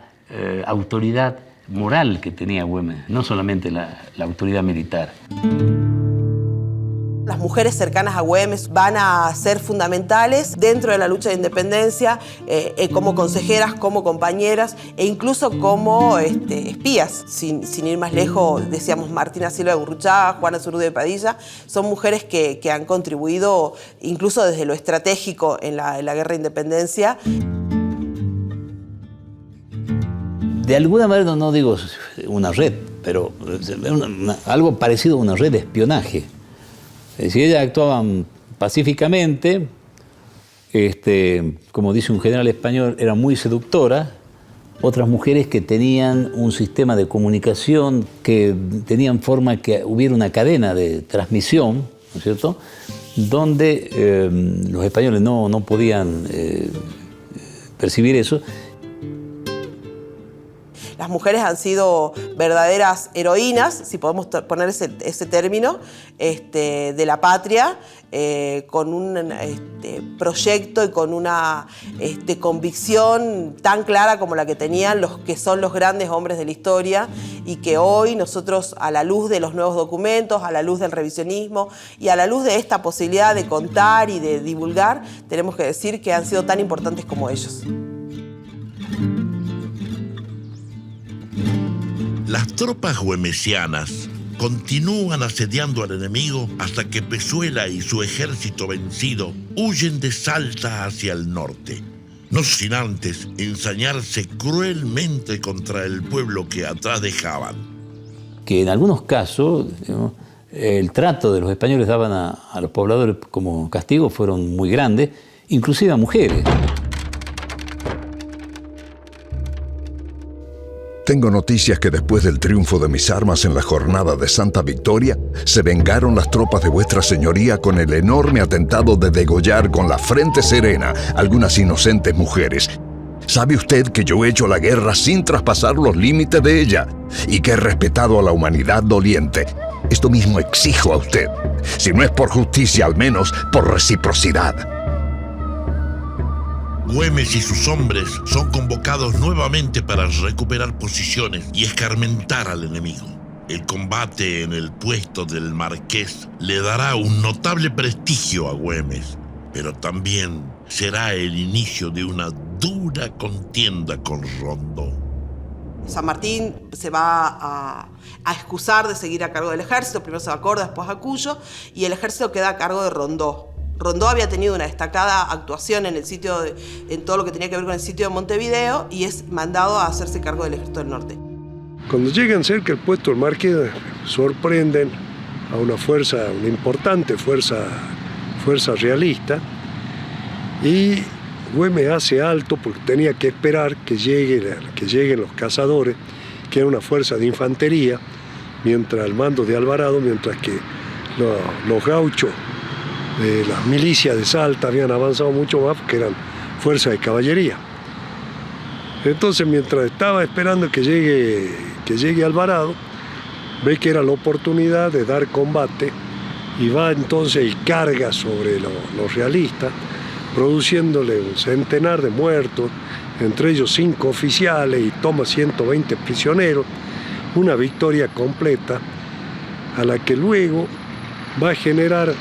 autoridad moral que tenía Güemes, no solamente la autoridad militar. Las mujeres cercanas a Güemes van a ser fundamentales dentro de la lucha de independencia, como consejeras, como compañeras e incluso como espías. Sin ir más lejos, decíamos Martina Silva de Gurruchaga, Juana Zurdo de Padilla, son mujeres que han contribuido incluso desde lo estratégico en la guerra de independencia. De alguna manera, no digo una red, pero algo parecido a una red de espionaje. Es decir, ellas actuaban pacíficamente, como dice un general español, era muy seductora. Otras mujeres que tenían un sistema de comunicación, que tenían forma que hubiera una cadena de transmisión, ¿no es cierto?, donde los españoles no podían percibir eso. Las mujeres han sido verdaderas heroínas, si podemos poner ese término, de la patria, con un proyecto y con una convicción tan clara como la que tenían los que son los grandes hombres de la historia y que hoy nosotros, a la luz de los nuevos documentos, a la luz del revisionismo y a la luz de esta posibilidad de contar y de divulgar, tenemos que decir que han sido tan importantes como ellos. Las tropas güemesianas continúan asediando al enemigo hasta que Pezuela y su ejército vencido huyen de Salta hacia el norte, no sin antes ensañarse cruelmente contra el pueblo que atrás dejaban. Que en algunos casos, ¿no?, el trato de los españoles daban a los pobladores como castigo fueron muy grandes, inclusive a mujeres. Tengo noticias que después del triunfo de mis armas en la jornada de Santa Victoria, se vengaron las tropas de vuestra señoría con el enorme atentado de degollar con la frente serena algunas inocentes mujeres. ¿Sabe usted que yo he hecho la guerra sin traspasar los límites de ella y que he respetado a la humanidad doliente? Esto mismo exijo a usted. Si no es por justicia, al menos por reciprocidad. Güemes y sus hombres son convocados nuevamente para recuperar posiciones y escarmentar al enemigo. El combate en el puesto del Marqués le dará un notable prestigio a Güemes, pero también será el inicio de una dura contienda con Rondó. San Martín se va a excusar de seguir a cargo del ejército, primero se va a Córdoba, después a Cuyo, y el ejército queda a cargo de Rondó. Rondó había tenido una destacada actuación en todo lo que tenía que ver con el sitio de Montevideo y es mandado a hacerse cargo del ejército del norte. Cuando llegan cerca del puesto del Marqués, sorprenden a una importante fuerza fuerza realista, y Güemes hace alto porque tenía que esperar que lleguen los cazadores, que era una fuerza de infantería, mientras al mando de Alvarado, mientras que los gauchos de las milicias de Salta habían avanzado mucho más porque eran fuerzas de caballería. Entonces, mientras estaba esperando que llegue Alvarado, ve que era la oportunidad de dar combate y va entonces y carga sobre los realistas, produciéndole un centenar de muertos, entre ellos 5 oficiales, y toma 120 prisioneros, una victoria completa a la que luego va a generar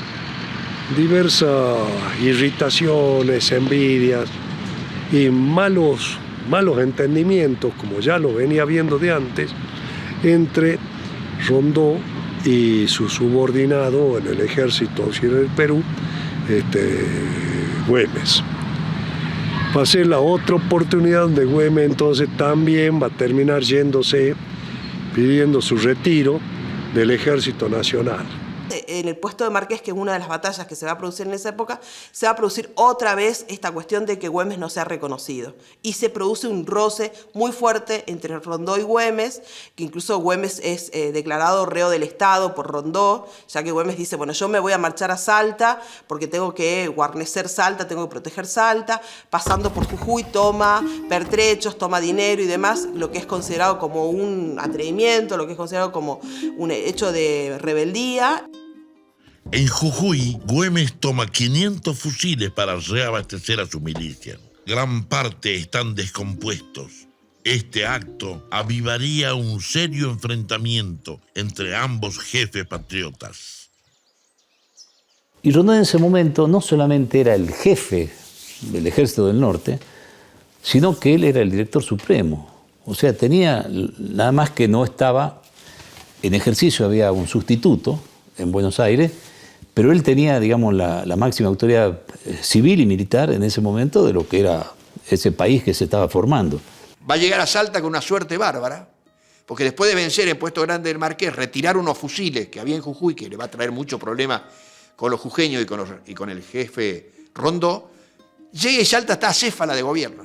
diversas irritaciones, envidias y malos entendimientos, como ya lo venía viendo de antes, entre Rondó y su subordinado en el ejército auxiliar del Perú, Güemes. Va a ser la otra oportunidad donde Güemes entonces también va a terminar yéndose, pidiendo su retiro del Ejército Nacional. En el puesto de Marqués, que es una de las batallas que se va a producir en esa época, se va a producir otra vez esta cuestión de que Güemes no sea reconocido. Y se produce un roce muy fuerte entre Rondó y Güemes, que incluso Güemes es declarado reo del Estado por Rondó, ya que Güemes dice, bueno, yo me voy a marchar a Salta porque tengo que guarnecer Salta, tengo que proteger Salta, pasando por Jujuy toma pertrechos, toma dinero y demás, lo que es considerado como un atrevimiento, lo que es considerado como un hecho de rebeldía. En Jujuy, Güemes toma 500 fusiles para reabastecer a su milicia. Gran parte están descompuestos. Este acto avivaría un serio enfrentamiento entre ambos jefes patriotas. Y Rondó en ese momento no solamente era el jefe del Ejército del Norte, sino que él era el director supremo. O sea, tenía, nada más que no estaba en ejercicio, había un sustituto en Buenos Aires, pero él tenía, digamos, la máxima autoridad civil y militar en ese momento de lo que era ese país que se estaba formando. Va a llegar a Salta con una suerte bárbara, porque después de vencer en Puesto Grande del Marqués, retirar unos fusiles que había en Jujuy, que le va a traer mucho problema con los jujeños y con el jefe Rondó, llega y Salta está acéfala de gobierno.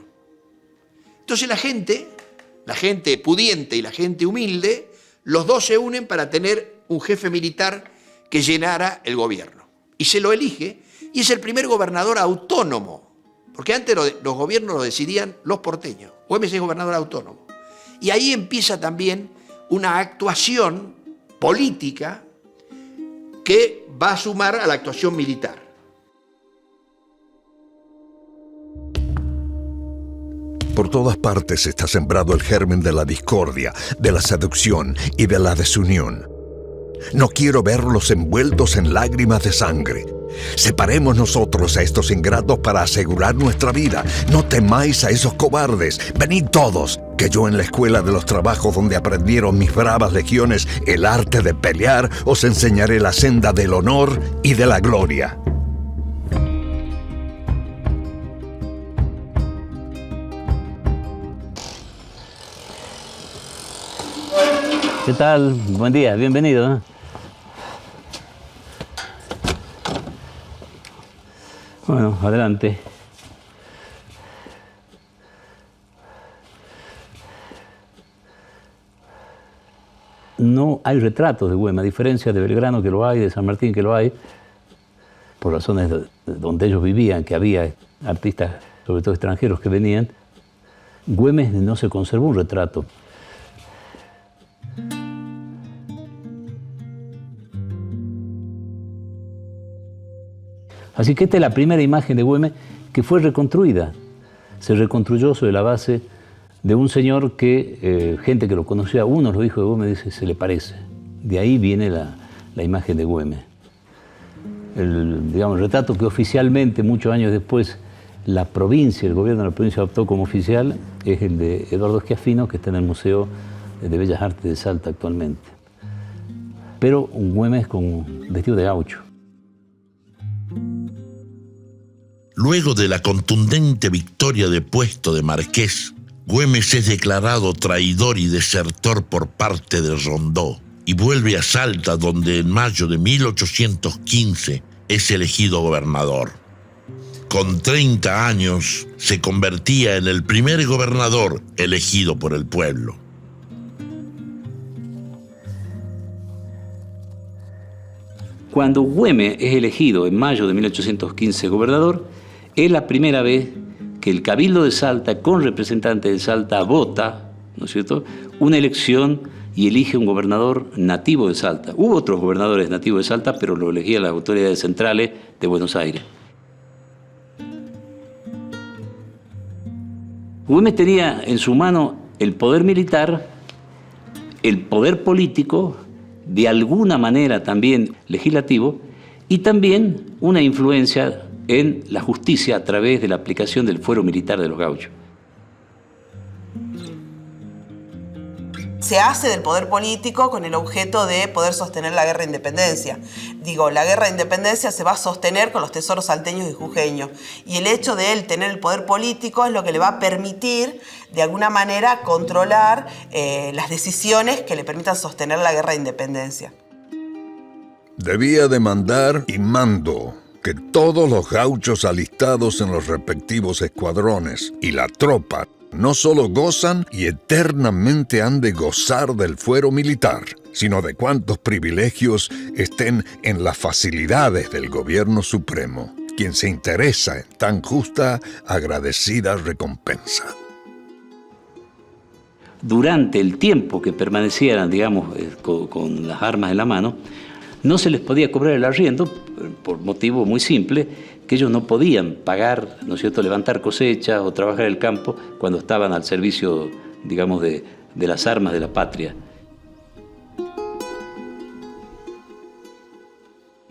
Entonces la gente pudiente y la gente humilde, los dos se unen para tener un jefe militar que llenara el gobierno. Y se lo elige, y es el primer gobernador autónomo, porque antes los gobiernos lo decidían los porteños. Güemes es gobernador autónomo. Y ahí empieza también una actuación política que va a sumar a la actuación militar. Por todas partes está sembrado el germen de la discordia, de la seducción y de la desunión. No quiero verlos envueltos en lágrimas de sangre. Separemos nosotros a estos ingratos para asegurar nuestra vida. No temáis a esos cobardes. Venid todos, que yo en la escuela de los trabajos donde aprendieron mis bravas legiones el arte de pelear, os enseñaré la senda del honor y de la gloria. ¿Qué tal? Buen día, bienvenido. Bueno, adelante. No hay retratos de Güemes, a diferencia de Belgrano que lo hay, de San Martín que lo hay, por razones de donde ellos vivían, que había artistas, sobre todo extranjeros, que venían. Güemes no se conservó un retrato. Así que esta es la primera imagen de Güemes que fue reconstruida. Se reconstruyó sobre la base de un señor que, gente que lo conocía, uno lo dijo de Güemes, dice, se le parece. De ahí viene la imagen de Güemes. El retrato que oficialmente, muchos años después, la provincia, el gobierno de la provincia adoptó como oficial, es el de Eduardo Schiaffino, que está en el Museo de Bellas Artes de Salta actualmente. Pero un Güemes con vestido de gaucho. Luego de la contundente victoria de Puesto de Marqués, Güemes es declarado traidor y desertor por parte de Rondó y vuelve a Salta, donde en mayo de 1815 es elegido gobernador. Con 30 años se convertía en el primer gobernador elegido por el pueblo. Cuando Güemes es elegido en mayo de 1815 gobernador, es la primera vez que el Cabildo de Salta, con representantes de Salta, vota, ¿no es cierto?, una elección y elige un gobernador nativo de Salta. Hubo otros gobernadores nativos de Salta, pero lo elegían las autoridades centrales de Buenos Aires. Güemes tenía en su mano el poder militar, el poder político, de alguna manera también legislativo, y también una influencia en la justicia a través de la aplicación del fuero militar de los gauchos. Se hace del poder político con el objeto de poder sostener la guerra de independencia. Digo, la guerra de independencia se va a sostener con los tesoros salteños y jujeños. Y el hecho de él tener el poder político es lo que le va a permitir, de alguna manera, controlar las decisiones que le permitan sostener la guerra de independencia. Debía de mandar y mando que todos los gauchos alistados en los respectivos escuadrones y la tropa no solo gozan y eternamente han de gozar del fuero militar, sino de cuantos privilegios estén en las facilidades del gobierno supremo, quien se interesa en tan justa, agradecida recompensa. Durante el tiempo que permanecieran, digamos, con las armas en la mano, no se les podía cobrar el arriendo por motivo muy simple, que ellos no podían pagar, ¿no es cierto?, levantar cosechas o trabajar el campo cuando estaban al servicio, digamos, de las armas de la patria.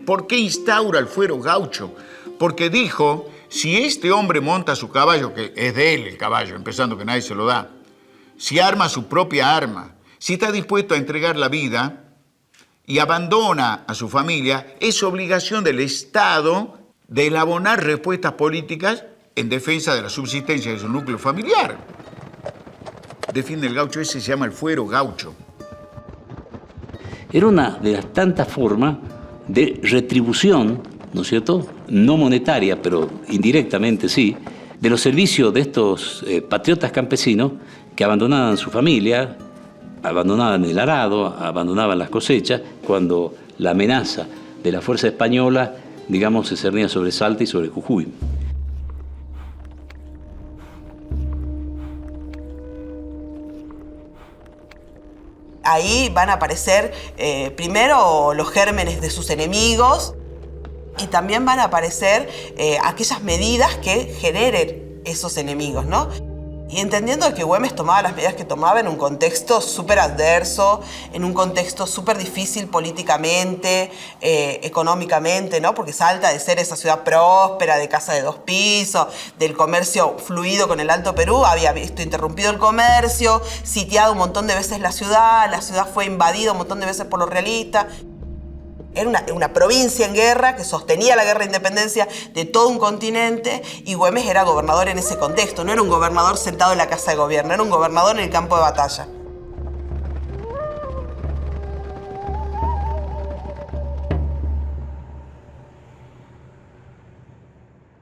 ¿Por qué instaura el fuero gaucho? Porque dijo, si este hombre monta su caballo, que es de él el caballo, empezando que nadie se lo da, si arma su propia arma, si está dispuesto a entregar la vida y abandona a su familia, es obligación del Estado de elaborar respuestas políticas en defensa de la subsistencia de su núcleo familiar. Defiende el gaucho, ese se llama el fuero gaucho. Era una de las tantas formas de retribución, ¿no es cierto?, no monetaria, pero indirectamente sí, de los servicios de estos patriotas campesinos que abandonaban su familia, abandonaban el arado, abandonaban las cosechas, cuando la amenaza de la fuerza española, digamos, se cernía sobre Salta y sobre Jujuy. Ahí van a aparecer primero los gérmenes de sus enemigos y también van a aparecer aquellas medidas que generen esos enemigos, ¿no? Y entendiendo que Güemes tomaba las medidas que tomaba en un contexto súper adverso, en un contexto súper difícil políticamente, económicamente, ¿no? Porque Salta, de ser esa ciudad próspera, de casa de 2 pisos, del comercio fluido con el Alto Perú, había visto interrumpido el comercio, sitiado un montón de veces la ciudad fue invadida un montón de veces por los realistas. Era una provincia en guerra que sostenía la guerra de independencia de todo un continente y Güemes era gobernador en ese contexto. No era un gobernador sentado en la casa de gobierno, era un gobernador en el campo de batalla.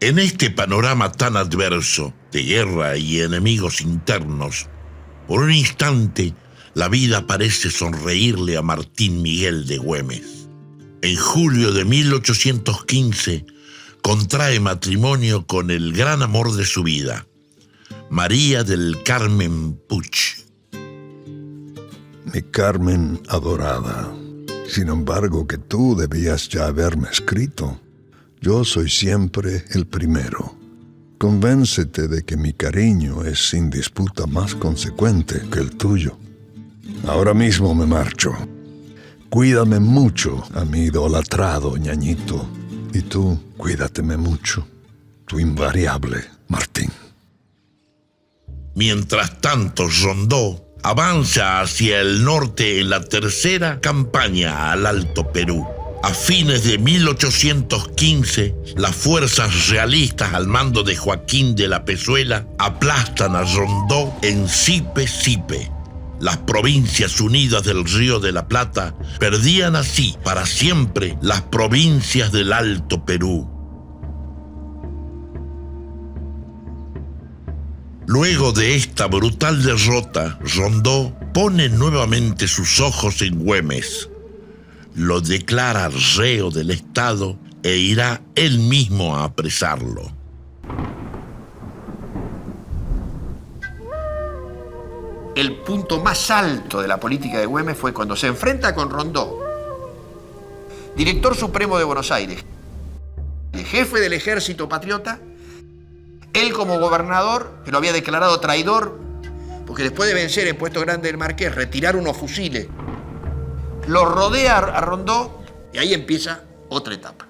En este panorama tan adverso de guerra y enemigos internos, por un instante la vida parece sonreírle a Martín Miguel de Güemes. En julio de 1815 contrae matrimonio con el gran amor de su vida, María del Carmen Puch. Mi Carmen adorada, sin embargo que tú debías ya haberme escrito. Yo soy siempre el primero. Convéncete de que mi cariño es sin disputa más consecuente que el tuyo. Ahora mismo me marcho. Cuídame mucho a mi idolatrado ñañito. Y tú, cuídateme mucho. Tu invariable Martín. Mientras tanto, Rondó avanza hacia el norte en la tercera campaña al Alto Perú. A fines de 1815, las fuerzas realistas al mando de Joaquín de la Pezuela aplastan a Rondó en Sipe. las Provincias Unidas del Río de la Plata perdían así para siempre las provincias del Alto Perú. Luego de esta brutal derrota, Rondó pone nuevamente sus ojos en Güemes, lo declara reo del Estado e irá él mismo a apresarlo. El punto más alto de la política de Güemes fue cuando se enfrenta con Rondó, director supremo de Buenos Aires, jefe del ejército patriota, él como gobernador, que lo había declarado traidor, porque después de vencer en Puesto Grande del Marqués, retirar unos fusiles, lo rodea a Rondó y ahí empieza otra etapa.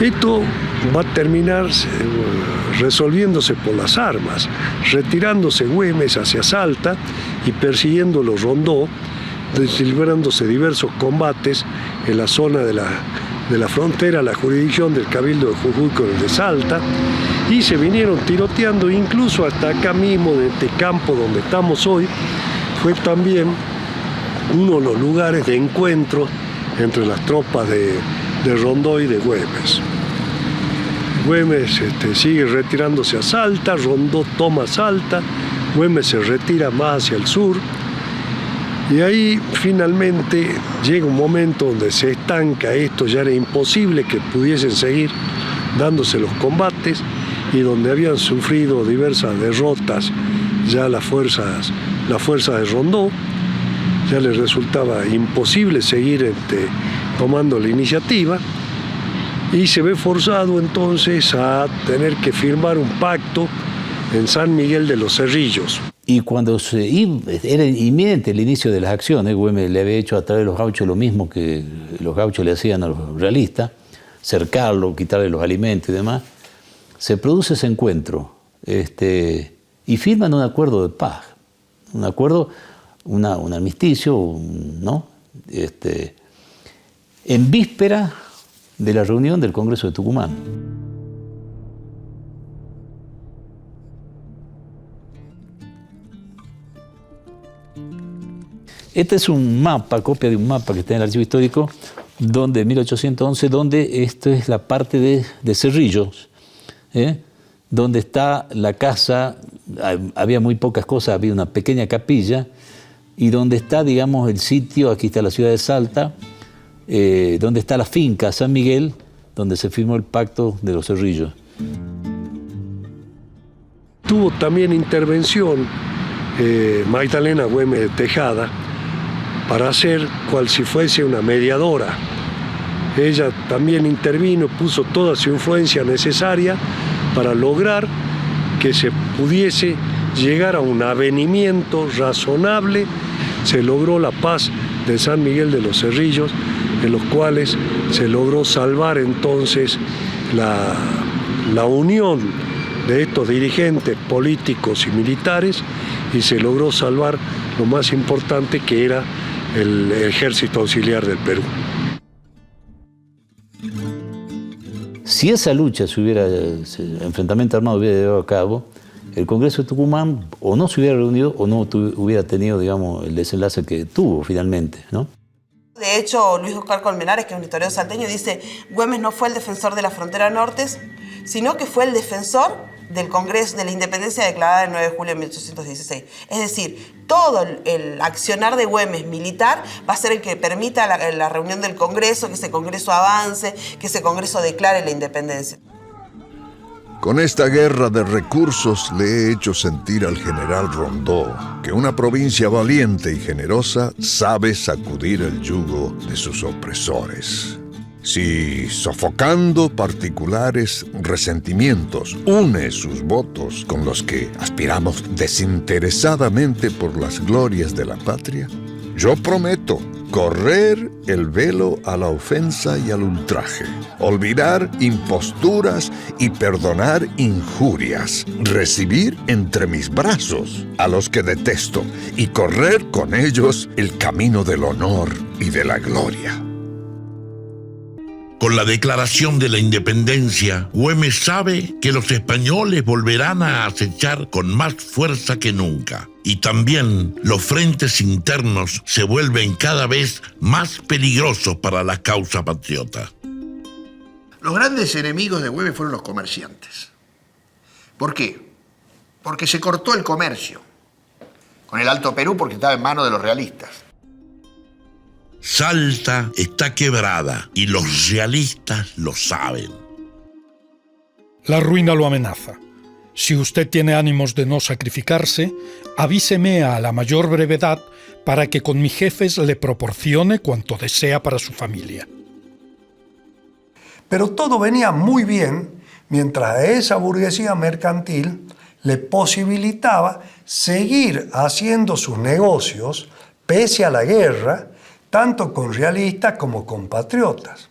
Esto va a terminar resolviéndose por las armas, retirándose Güemes hacia Salta y persiguiéndolo Rondó, librándose diversos combates en la zona de la frontera, la jurisdicción del Cabildo de Jujuy con el de Salta, y se vinieron tiroteando incluso hasta acá mismo, en este campo donde estamos hoy. Fue también uno de los lugares de encuentro entre las tropas de Rondó y de Güemes. Güemes sigue retirándose a Salta, Rondó toma Salta, Güemes se retira más hacia el sur, y ahí finalmente llega un momento donde se estanca esto, ya era imposible que pudiesen seguir dándose los combates, y donde habían sufrido diversas derrotas ya las fuerzas de Rondó, ya les resultaba imposible seguir tomando la iniciativa, y se ve forzado entonces a tener que firmar un pacto en San Miguel de los Cerrillos. Y cuando era inminente el inicio de las acciones, Güemes le había hecho a través de los gauchos lo mismo que los gauchos le hacían a los realistas, cercarlo, quitarle los alimentos y demás, se produce ese encuentro y firman un acuerdo de paz, un acuerdo, un armisticio, ¿no? En víspera de la reunión del Congreso de Tucumán. Este es un mapa, copia de un mapa que está en el archivo histórico, donde en 1811, donde esto es la parte de Cerrillos, donde está la casa, había muy pocas cosas, había una pequeña capilla, y donde está, digamos, el sitio, aquí está la ciudad de Salta, donde está la finca San Miguel, donde se firmó el pacto de los Cerrillos. Tuvo también intervención Magdalena Güemes de Tejada para hacer cual si fuese una mediadora. Ella también intervino, puso toda su influencia necesaria para lograr que se pudiese llegar a un avenimiento razonable. Se logró la paz de San Miguel de los Cerrillos, en los cuales se logró salvar entonces la unión de estos dirigentes políticos y militares, y se logró salvar lo más importante, que era el Ejército Auxiliar del Perú. Si esa lucha ese enfrentamiento armado hubiera llevado a cabo, el Congreso de Tucumán o no se hubiera reunido o no hubiera tenido, digamos, el desenlace que tuvo finalmente, ¿no? De hecho, Luis Oscar Colmenares, que es un historiador salteño, dice: Güemes no fue el defensor de la frontera norte, sino que fue el defensor del Congreso de la Independencia declarada el 9 de julio de 1816. Es decir, todo el accionar de Güemes militar va a ser el que permita la reunión del Congreso, que ese Congreso avance, que ese Congreso declare la independencia. Con esta guerra de recursos le he hecho sentir al general Rondó que una provincia valiente y generosa sabe sacudir el yugo de sus opresores. Si, sofocando particulares resentimientos, une sus votos con los que aspiramos desinteresadamente por las glorias de la patria, yo prometo correr el velo a la ofensa y al ultraje, olvidar imposturas y perdonar injurias, recibir entre mis brazos a los que detesto y correr con ellos el camino del honor y de la gloria. Con la declaración de la independencia, Güemes sabe que los españoles volverán a acechar con más fuerza que nunca. Y también los frentes internos se vuelven cada vez más peligrosos para la causa patriota. Los grandes enemigos de Güemes fueron los comerciantes. ¿Por qué? Porque se cortó el comercio con el Alto Perú porque estaba en manos de los realistas. Salta está quebrada y los realistas lo saben. La ruina lo amenaza. Si usted tiene ánimos de no sacrificarse, avíseme a la mayor brevedad para que con mis jefes le proporcione cuanto desea para su familia. Pero todo venía muy bien mientras a esa burguesía mercantil le posibilitaba seguir haciendo sus negocios pese a la guerra, tanto con realistas como con patriotas.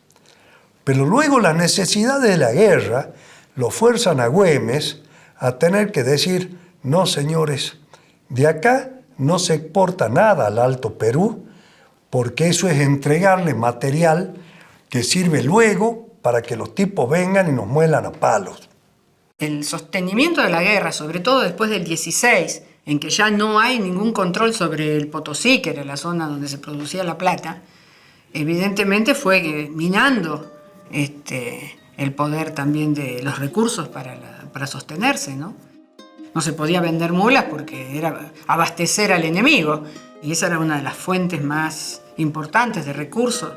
Pero luego las necesidades de la guerra lo fuerzan a Güemes a tener que decir: no, señores, de acá no se exporta nada al Alto Perú, porque eso es entregarle material que sirve luego para que los tipos vengan y nos muelan a palos. El sostenimiento de la guerra, sobre todo después del 16, en que ya no hay ningún control sobre el Potosí, que era la zona donde se producía la plata, evidentemente fue minando el poder también de los recursos para sostenerse, ¿no? No se podía vender mulas porque era abastecer al enemigo, y esa era una de las fuentes más importantes de recursos.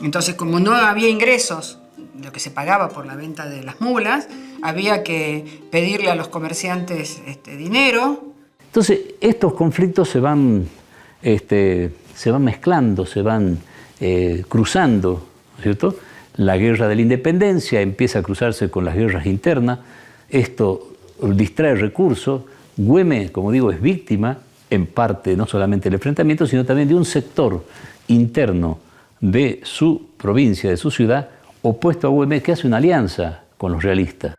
Entonces, como no había ingresos, lo que se pagaba por la venta de las mulas, había que pedirle a los comerciantes dinero. Entonces, estos conflictos se van mezclando, se van cruzando, ¿cierto? La guerra de la independencia empieza a cruzarse con las guerras internas. Esto distrae recursos. Güemes, como digo, es víctima, en parte, no solamente del enfrentamiento, sino también de un sector interno de su provincia, de su ciudad, opuesto a Güemes, que hace una alianza con los realistas.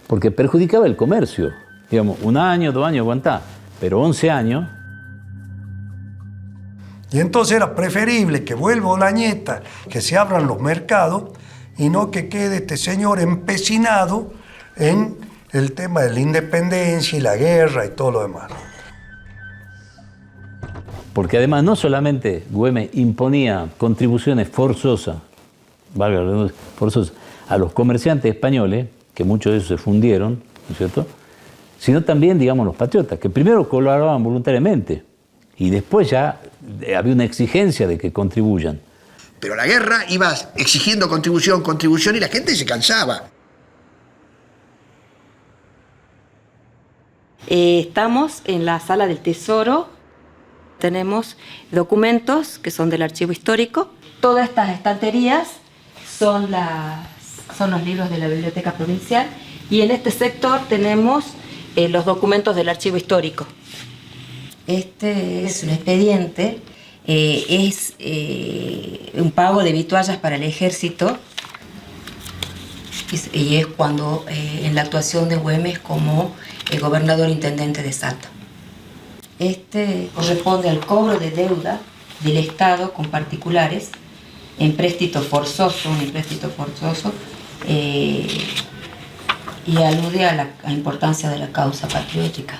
Porque perjudicaba el comercio. Digamos, 1 año, 2 años, aguantá. Pero 11 años. Y entonces era preferible que vuelva Olañeta, que se abran los mercados, y no que quede este señor empecinado en el tema de la independencia y la guerra y todo lo demás. Porque además no solamente Güemes imponía contribuciones forzosas, valga la redundancia, forzosas, a los comerciantes españoles, que muchos de esos se fundieron, ¿no es cierto?, sino también, digamos, los patriotas, que primero colaboraban voluntariamente y después ya había una exigencia de que contribuyan. Pero la guerra iba exigiendo contribución y la gente se cansaba. Estamos en la sala del Tesoro. Tenemos documentos que son del archivo histórico. Todas estas estanterías son los libros de la Biblioteca Provincial. Y en este sector tenemos los documentos del archivo histórico. Este es un expediente, es un pago de vituallas para el ejército, y es cuando en la actuación de Güemes como gobernador intendente de Salta. Este corresponde al cobro de deuda del Estado con particulares, un empréstito forzoso, y alude a la importancia de la causa patriótica.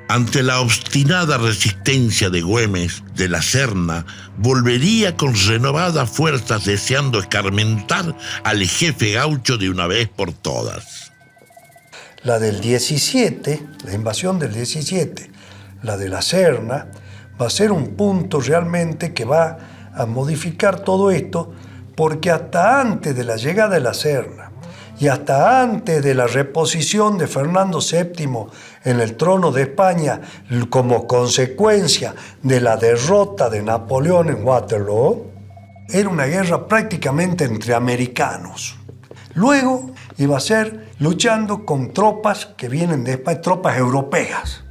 Ante la obstinada resistencia de Güemes, de la Serna volvería con renovadas fuerzas deseando escarmentar al jefe gaucho de una vez por todas. La del 17, la invasión del 17, la de la Serna, va a ser un punto realmente que va a modificar todo esto, porque hasta antes de la llegada de la Serna y hasta antes de la reposición de Fernando VII en el trono de España como consecuencia de la derrota de Napoleón en Waterloo, era una guerra prácticamente entre americanos. Luego iba a ser luchando con tropas que vienen de España, tropas europeas.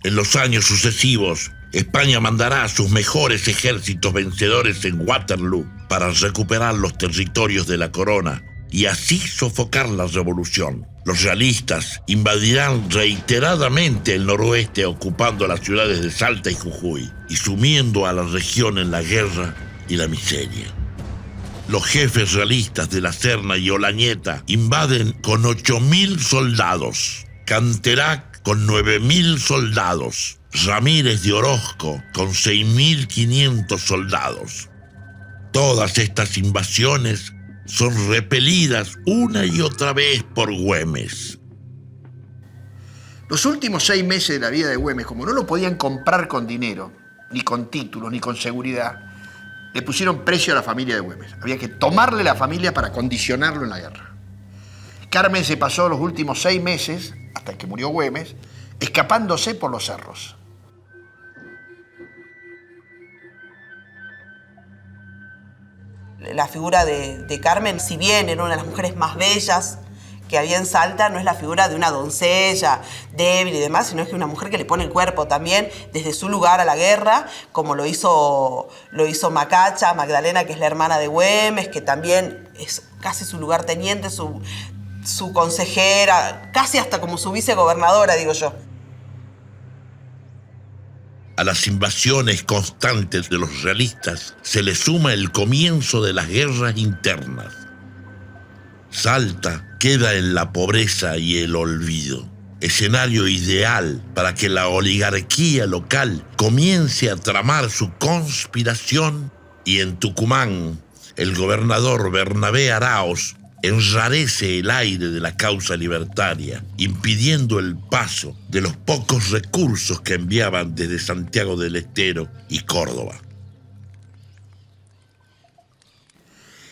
En los años sucesivos, España mandará a sus mejores ejércitos vencedores en Waterloo para recuperar los territorios de la corona y así sofocar la revolución. Los realistas invadirán reiteradamente el noroeste, ocupando las ciudades de Salta y Jujuy y sumiendo a la región en la guerra y la miseria. Los jefes realistas de La Serna y Olañeta invaden con 8.000 soldados, Canterac con 9.000 soldados, Ramírez de Orozco con 6.500 soldados. Todas estas invasiones son repelidas una y otra vez por Güemes. Los últimos 6 meses de la vida de Güemes, como no lo podían comprar con dinero, ni con títulos, ni con seguridad, le pusieron precio a la familia de Güemes. Había que tomarle la familia para condicionarlo en la guerra. Carmen se pasó los últimos 6 meses, hasta que murió Güemes, escapándose por los cerros. La figura de Carmen, si bien era una de las mujeres más bellas que había en Salta, no es la figura de una doncella débil y demás, sino es que una mujer que le pone el cuerpo también desde su lugar a la guerra, como lo hizo Macacha, Magdalena, que es la hermana de Güemes, que también es casi su lugarteniente, su consejera, casi hasta como su vicegobernadora, digo yo. A las invasiones constantes de los realistas se le suma el comienzo de las guerras internas. Salta queda en la pobreza y el olvido, escenario ideal para que la oligarquía local comience a tramar su conspiración, y en Tucumán el gobernador Bernabé Araoz enrarece el aire de la causa libertaria, impidiendo el paso de los pocos recursos que enviaban desde Santiago del Estero y Córdoba.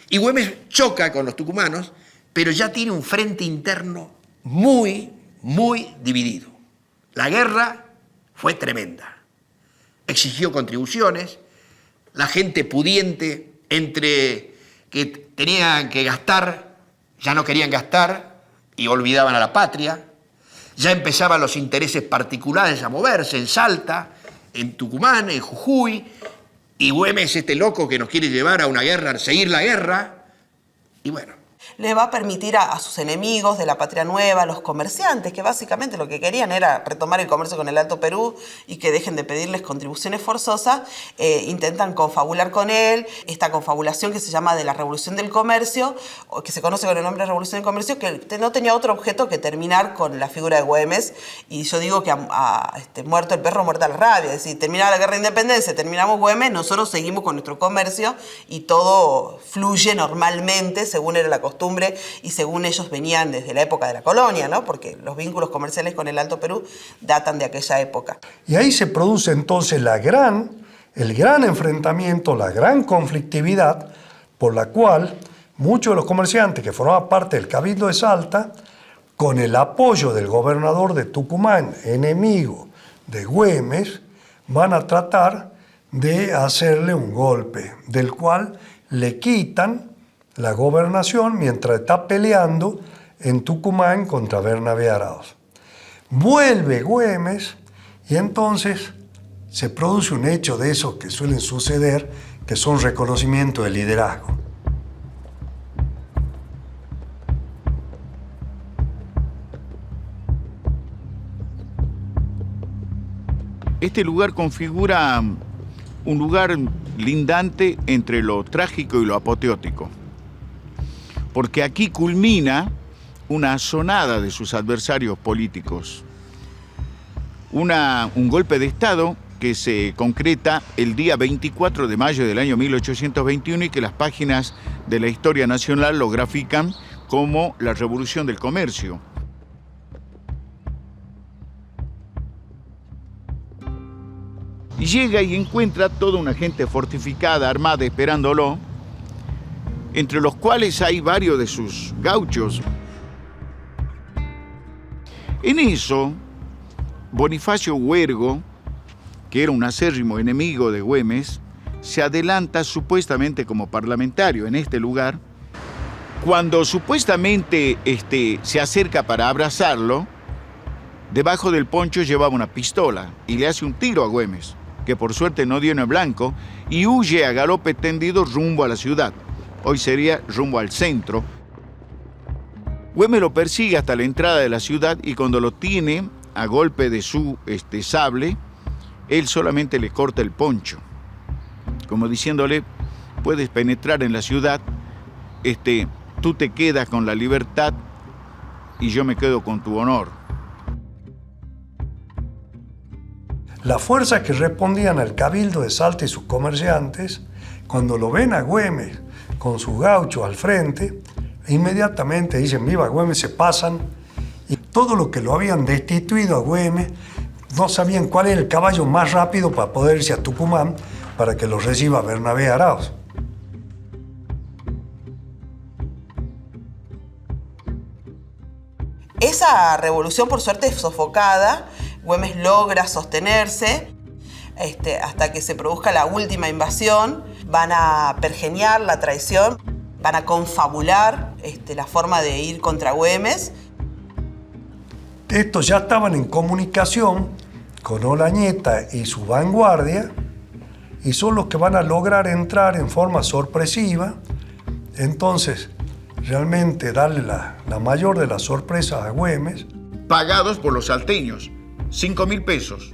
Y Güemes choca con los tucumanos, pero ya tiene un frente interno muy, muy dividido. La guerra fue tremenda. Exigió contribuciones, la gente pudiente, entre que tenían que gastar, ya no querían gastar y olvidaban a la patria. Ya empezaban los intereses particulares a moverse en Salta, en Tucumán, en Jujuy. Y Güemes, este loco que nos quiere llevar a una guerra, a seguir la guerra. Y bueno. Le va a permitir a sus enemigos de la Patria Nueva, los comerciantes, que básicamente lo que querían era retomar el comercio con el Alto Perú y que dejen de pedirles contribuciones forzosas, intentan confabular con él. Esta confabulación que se llama de la Revolución del Comercio, o que se conoce con el nombre de Revolución del Comercio, que no tenía otro objeto que terminar con la figura de Güemes. Y yo digo que muerto el perro, muerta la rabia. Es decir, terminada la guerra de independencia, terminamos Güemes, nosotros seguimos con nuestro comercio y todo fluye normalmente según era la costumbre y según ellos venían desde la época de la colonia, ¿no? Porque los vínculos comerciales con el Alto Perú datan de aquella época. Y ahí se produce entonces el gran enfrentamiento, la gran conflictividad, por la cual muchos de los comerciantes que formaban parte del Cabildo de Salta, con el apoyo del gobernador de Tucumán, enemigo de Güemes, van a tratar de hacerle un golpe, del cual le quitan la gobernación mientras está peleando en Tucumán contra Bernabé Araoz. Vuelve Güemes y entonces se produce un hecho de esos que suelen suceder, que son reconocimientos de liderazgo. Este lugar configura un lugar lindante entre lo trágico y lo apoteótico, porque aquí culmina una asonada de sus adversarios políticos. Un golpe de Estado que se concreta el día 24 de mayo del año 1821 y que las páginas de la historia nacional lo grafican como la Revolución del Comercio. Y llega y encuentra toda una gente fortificada, armada, esperándolo, entre los cuales hay varios de sus gauchos. En eso, Bonifacio Huergo, que era un acérrimo enemigo de Güemes, se adelanta supuestamente como parlamentario en este lugar. Cuando supuestamente se acerca para abrazarlo, debajo del poncho llevaba una pistola y le hace un tiro a Güemes, que por suerte no dio en el blanco, y huye a galope tendido rumbo a la ciudad. Hoy sería rumbo al centro. Güemes lo persigue hasta la entrada de la ciudad y cuando lo tiene a golpe de su sable, él solamente le corta el poncho, como diciéndole, puedes penetrar en la ciudad, tú te quedas con la libertad y yo me quedo con tu honor. Las fuerzas que respondían al cabildo de Salta y sus comerciantes, cuando lo ven a Güemes con sus gauchos al frente, inmediatamente dicen, viva Güemes, se pasan, y todo lo que lo habían destituido a Güemes, no sabían cuál era el caballo más rápido para poder irse a Tucumán para que lo reciba Bernabé Arauz. Esa revolución, por suerte, es sofocada. Güemes logra sostenerse hasta que se produzca la última invasión. Van a pergeñar la traición, van a confabular la forma de ir contra Güemes. Estos ya estaban en comunicación con Olañeta y su vanguardia y son los que van a lograr entrar en forma sorpresiva. Entonces, realmente darle la mayor de las sorpresas a Güemes. Pagados por los salteños, 5.000 pesos.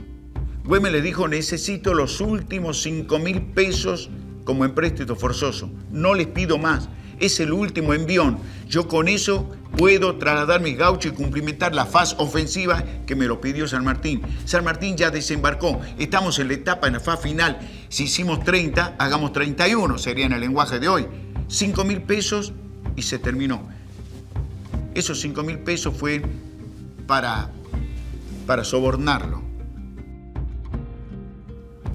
Güemes le dijo, necesito los últimos 5.000 pesos como empréstito forzoso. No les pido más. Es el último envión. Yo con eso puedo trasladar mis gauchos y cumplimentar la faz ofensiva que me lo pidió San Martín. San Martín ya desembarcó. Estamos en la etapa, en la faz final. Si hicimos 30, hagamos 31, sería en el lenguaje de hoy. 5.000 pesos y se terminó. Esos 5.000 pesos fue para sobornarlo.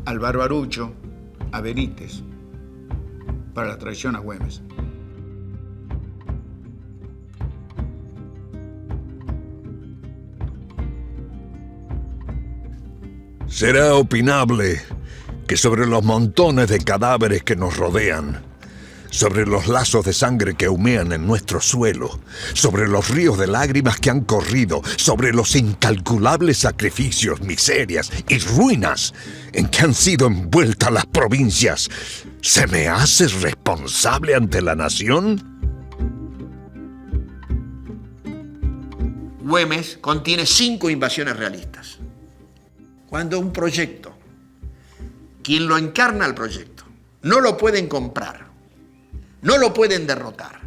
Al Barbarucho, a Benítez, para la traición a Güemes. Será opinable que sobre los montones de cadáveres que nos rodean, sobre los lazos de sangre que humean en nuestro suelo, sobre los ríos de lágrimas que han corrido, sobre los incalculables sacrificios, miserias y ruinas en que han sido envueltas las provincias, ¿se me hace responsable ante la nación? Güemes contiene 5 invasiones realistas. Cuando un proyecto, quien lo encarna al proyecto, no lo pueden comprar, no lo pueden derrotar,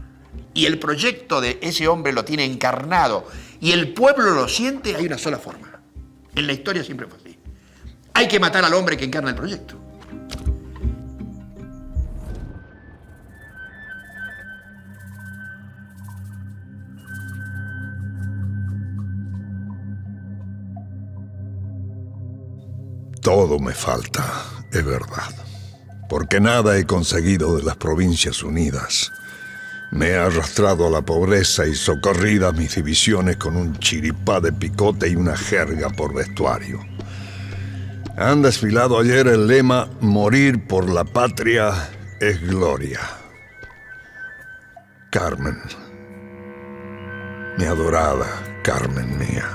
y el proyecto de ese hombre lo tiene encarnado y el pueblo lo siente, hay una sola forma. En la historia siempre fue así. Hay que matar al hombre que encarna el proyecto. Todo me falta, es verdad, porque nada he conseguido de las Provincias Unidas. Me he arrastrado a la pobreza y socorrido a mis divisiones con un chiripá de picote y una jerga por vestuario. Han desfilado ayer el lema «Morir por la patria es gloria». Carmen, mi adorada Carmen mía,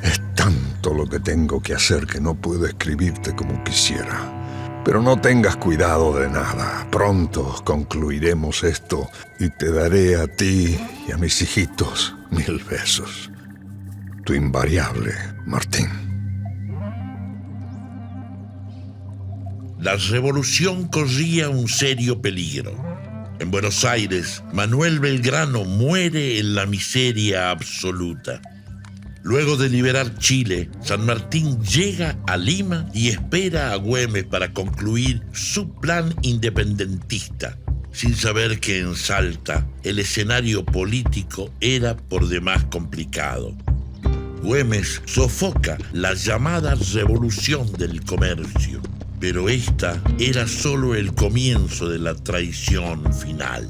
es tanto lo que tengo que hacer que no puedo escribirte como quisiera. Pero no tengas cuidado de nada. Pronto concluiremos esto y te daré a ti y a mis hijitos 1000 besos. Tu invariable Martín. La revolución corría un serio peligro. En Buenos Aires, Manuel Belgrano muere en la miseria absoluta. Luego de liberar Chile, San Martín llega a Lima y espera a Güemes para concluir su plan independentista, sin saber que en Salta el escenario político era por demás complicado. Güemes sofoca la llamada revolución del comercio, pero esta era solo el comienzo de la traición final.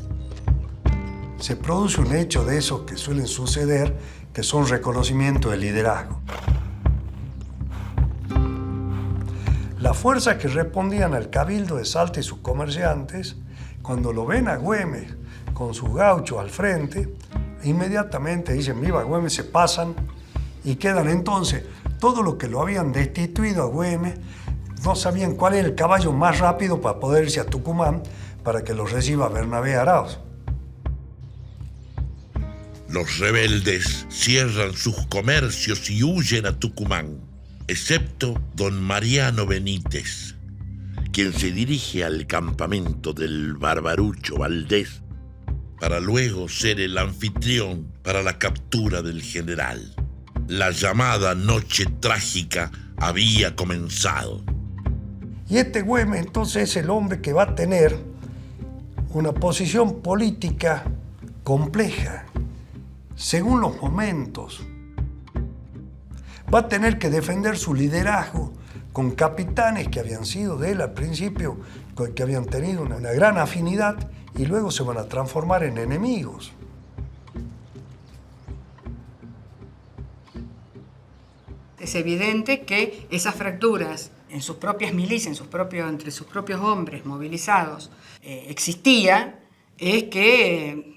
Se produce un hecho de esos que suelen suceder, que son reconocimiento de liderazgo. Las fuerzas que respondían al cabildo de Salta y sus comerciantes, cuando lo ven a Güemes con sus gauchos al frente, inmediatamente dicen viva Güemes, se pasan y quedan entonces todo lo que lo habían destituido a Güemes, no sabían cuál era el caballo más rápido para poder irse a Tucumán para que los reciba Bernabé Arauz. Los rebeldes cierran sus comercios y huyen a Tucumán, excepto don Mariano Benítez, quien se dirige al campamento del Barbarucho Valdés para luego ser el anfitrión para la captura del general. La llamada noche trágica había comenzado. Y este Güemes entonces es el hombre que va a tener una posición política compleja, según los momentos. Va a tener que defender su liderazgo con capitanes que habían sido de él al principio, que habían tenido una gran afinidad y luego se van a transformar en enemigos. Es evidente que esas fracturas en sus propias milicias, entre sus propios hombres movilizados, existía, es que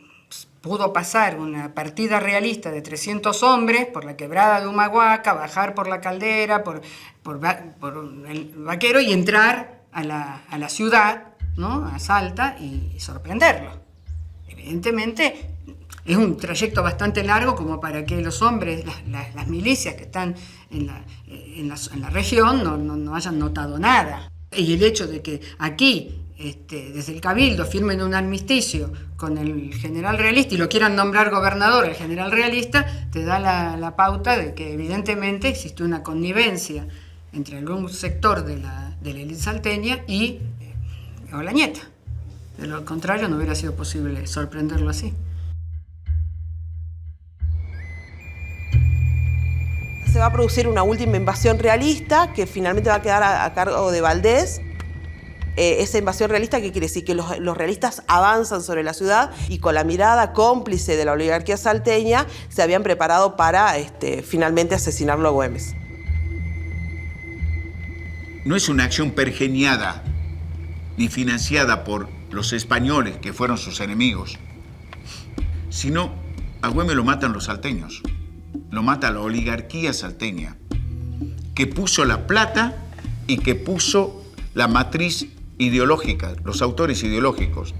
pudo pasar una partida realista de 300 hombres por la quebrada de Humahuaca, bajar por la Caldera, por el Vaquero y entrar a la ciudad, ¿no?, a Salta, y sorprenderlo. Evidentemente es un trayecto bastante largo como para que los hombres, las milicias que están en la región no hayan notado nada. Y el hecho de que aquí, desde el Cabildo, firmen un armisticio con el general realista y lo quieran nombrar gobernador el general realista, te da la pauta de que evidentemente existe una connivencia entre algún sector de la élite salteña y Olañeta. De lo contrario, no hubiera sido posible sorprenderlo así. Se va a producir una última invasión realista que finalmente va a quedar a cargo de Valdés. Esa invasión realista, ¿qué quiere decir? Que los realistas avanzan sobre la ciudad y con la mirada cómplice de la oligarquía salteña se habían preparado para finalmente asesinarlo a Güemes. No es una acción pergeniada ni financiada por los españoles, que fueron sus enemigos, sino a Güemes lo matan los salteños. Lo mata la oligarquía salteña, que puso la plata y que puso la matriz ideológica, los autores ideológicos.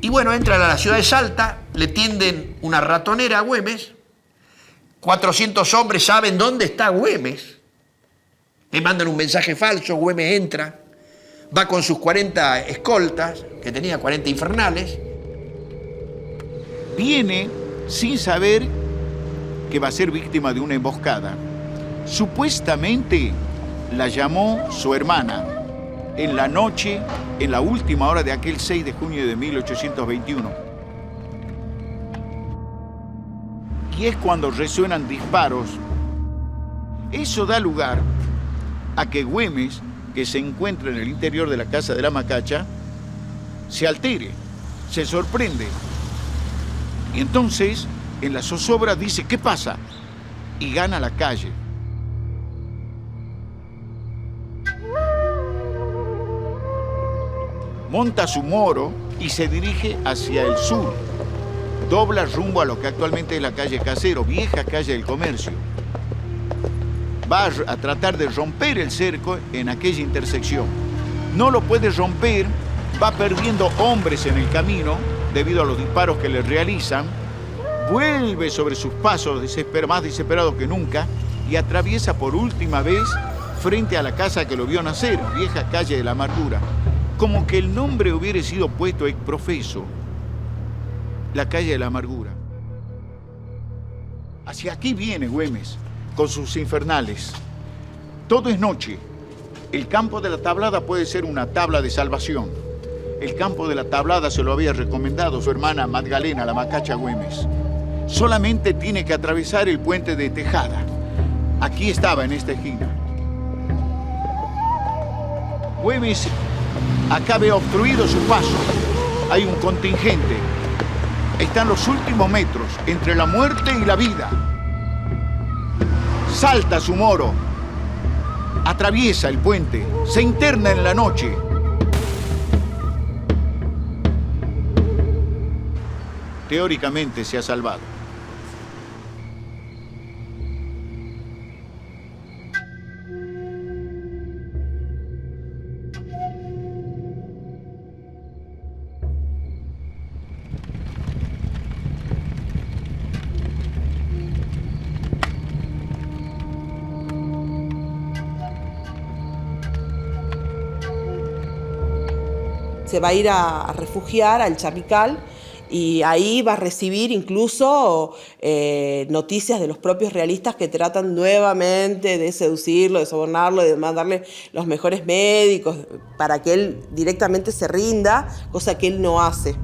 Y bueno, entran a la ciudad de Salta, le tienden una ratonera a Güemes, 400 hombres saben dónde está Güemes, le mandan un mensaje falso, Güemes entra, va con sus 40 escoltas, que tenía 40 infernales. Viene sin saber que va a ser víctima de una emboscada. Supuestamente la llamó su hermana en la noche, en la última hora de aquel 6 de junio de 1821. Y es cuando resuenan disparos. Eso da lugar a que Güemes, que se encuentra en el interior de la casa de la Macacha, se altere, se sorprende. Y entonces, en la zozobra, dice, ¿qué pasa? Y gana la calle. Monta su moro y se dirige hacia el sur. Dobla rumbo a lo que actualmente es la calle Casero, vieja calle del comercio. Va a tratar de romper el cerco en aquella intersección. No lo puede romper, va perdiendo hombres en el camino debido a los disparos que le realizan, vuelve sobre sus pasos más desesperado que nunca y atraviesa por última vez frente a la casa que lo vio nacer, vieja calle de la Amargura, como que el nombre hubiera sido puesto ex profeso, la calle de la Amargura. Hacia aquí viene Güemes con sus infernales. Todo es noche. El campo de la Tablada puede ser una tabla de salvación. El campo de la Tablada se lo había recomendado su hermana Magdalena, la Macacha Güemes. Solamente tiene que atravesar el puente de Tejada. Aquí estaba, en esta esquina. Güemes acá ve obstruido su paso. Hay un contingente. Están los últimos metros entre la muerte y la vida. Salta su moro. Atraviesa el puente. Se interna en la noche. Teóricamente se ha salvado. se va a ir a refugiar al Chamical y ahí va a recibir incluso noticias de los propios realistas que tratan nuevamente de seducirlo, de sobornarlo, de mandarle los mejores médicos para que él directamente se rinda, cosa que él no hace.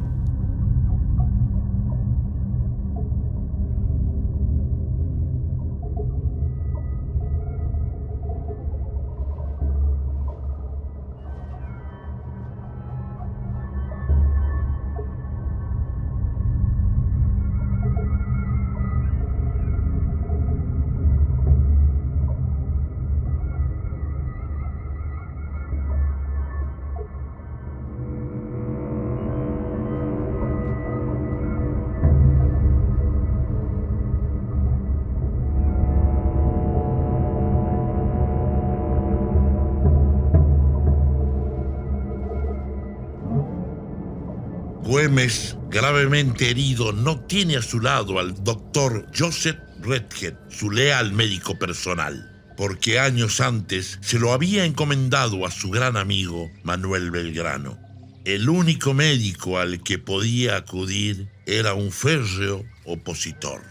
Güemes, gravemente herido, no tiene a su lado al doctor Joseph Redhead, su leal médico personal, porque años antes se lo había encomendado a su gran amigo Manuel Belgrano. El único médico al que podía acudir era un férreo opositor.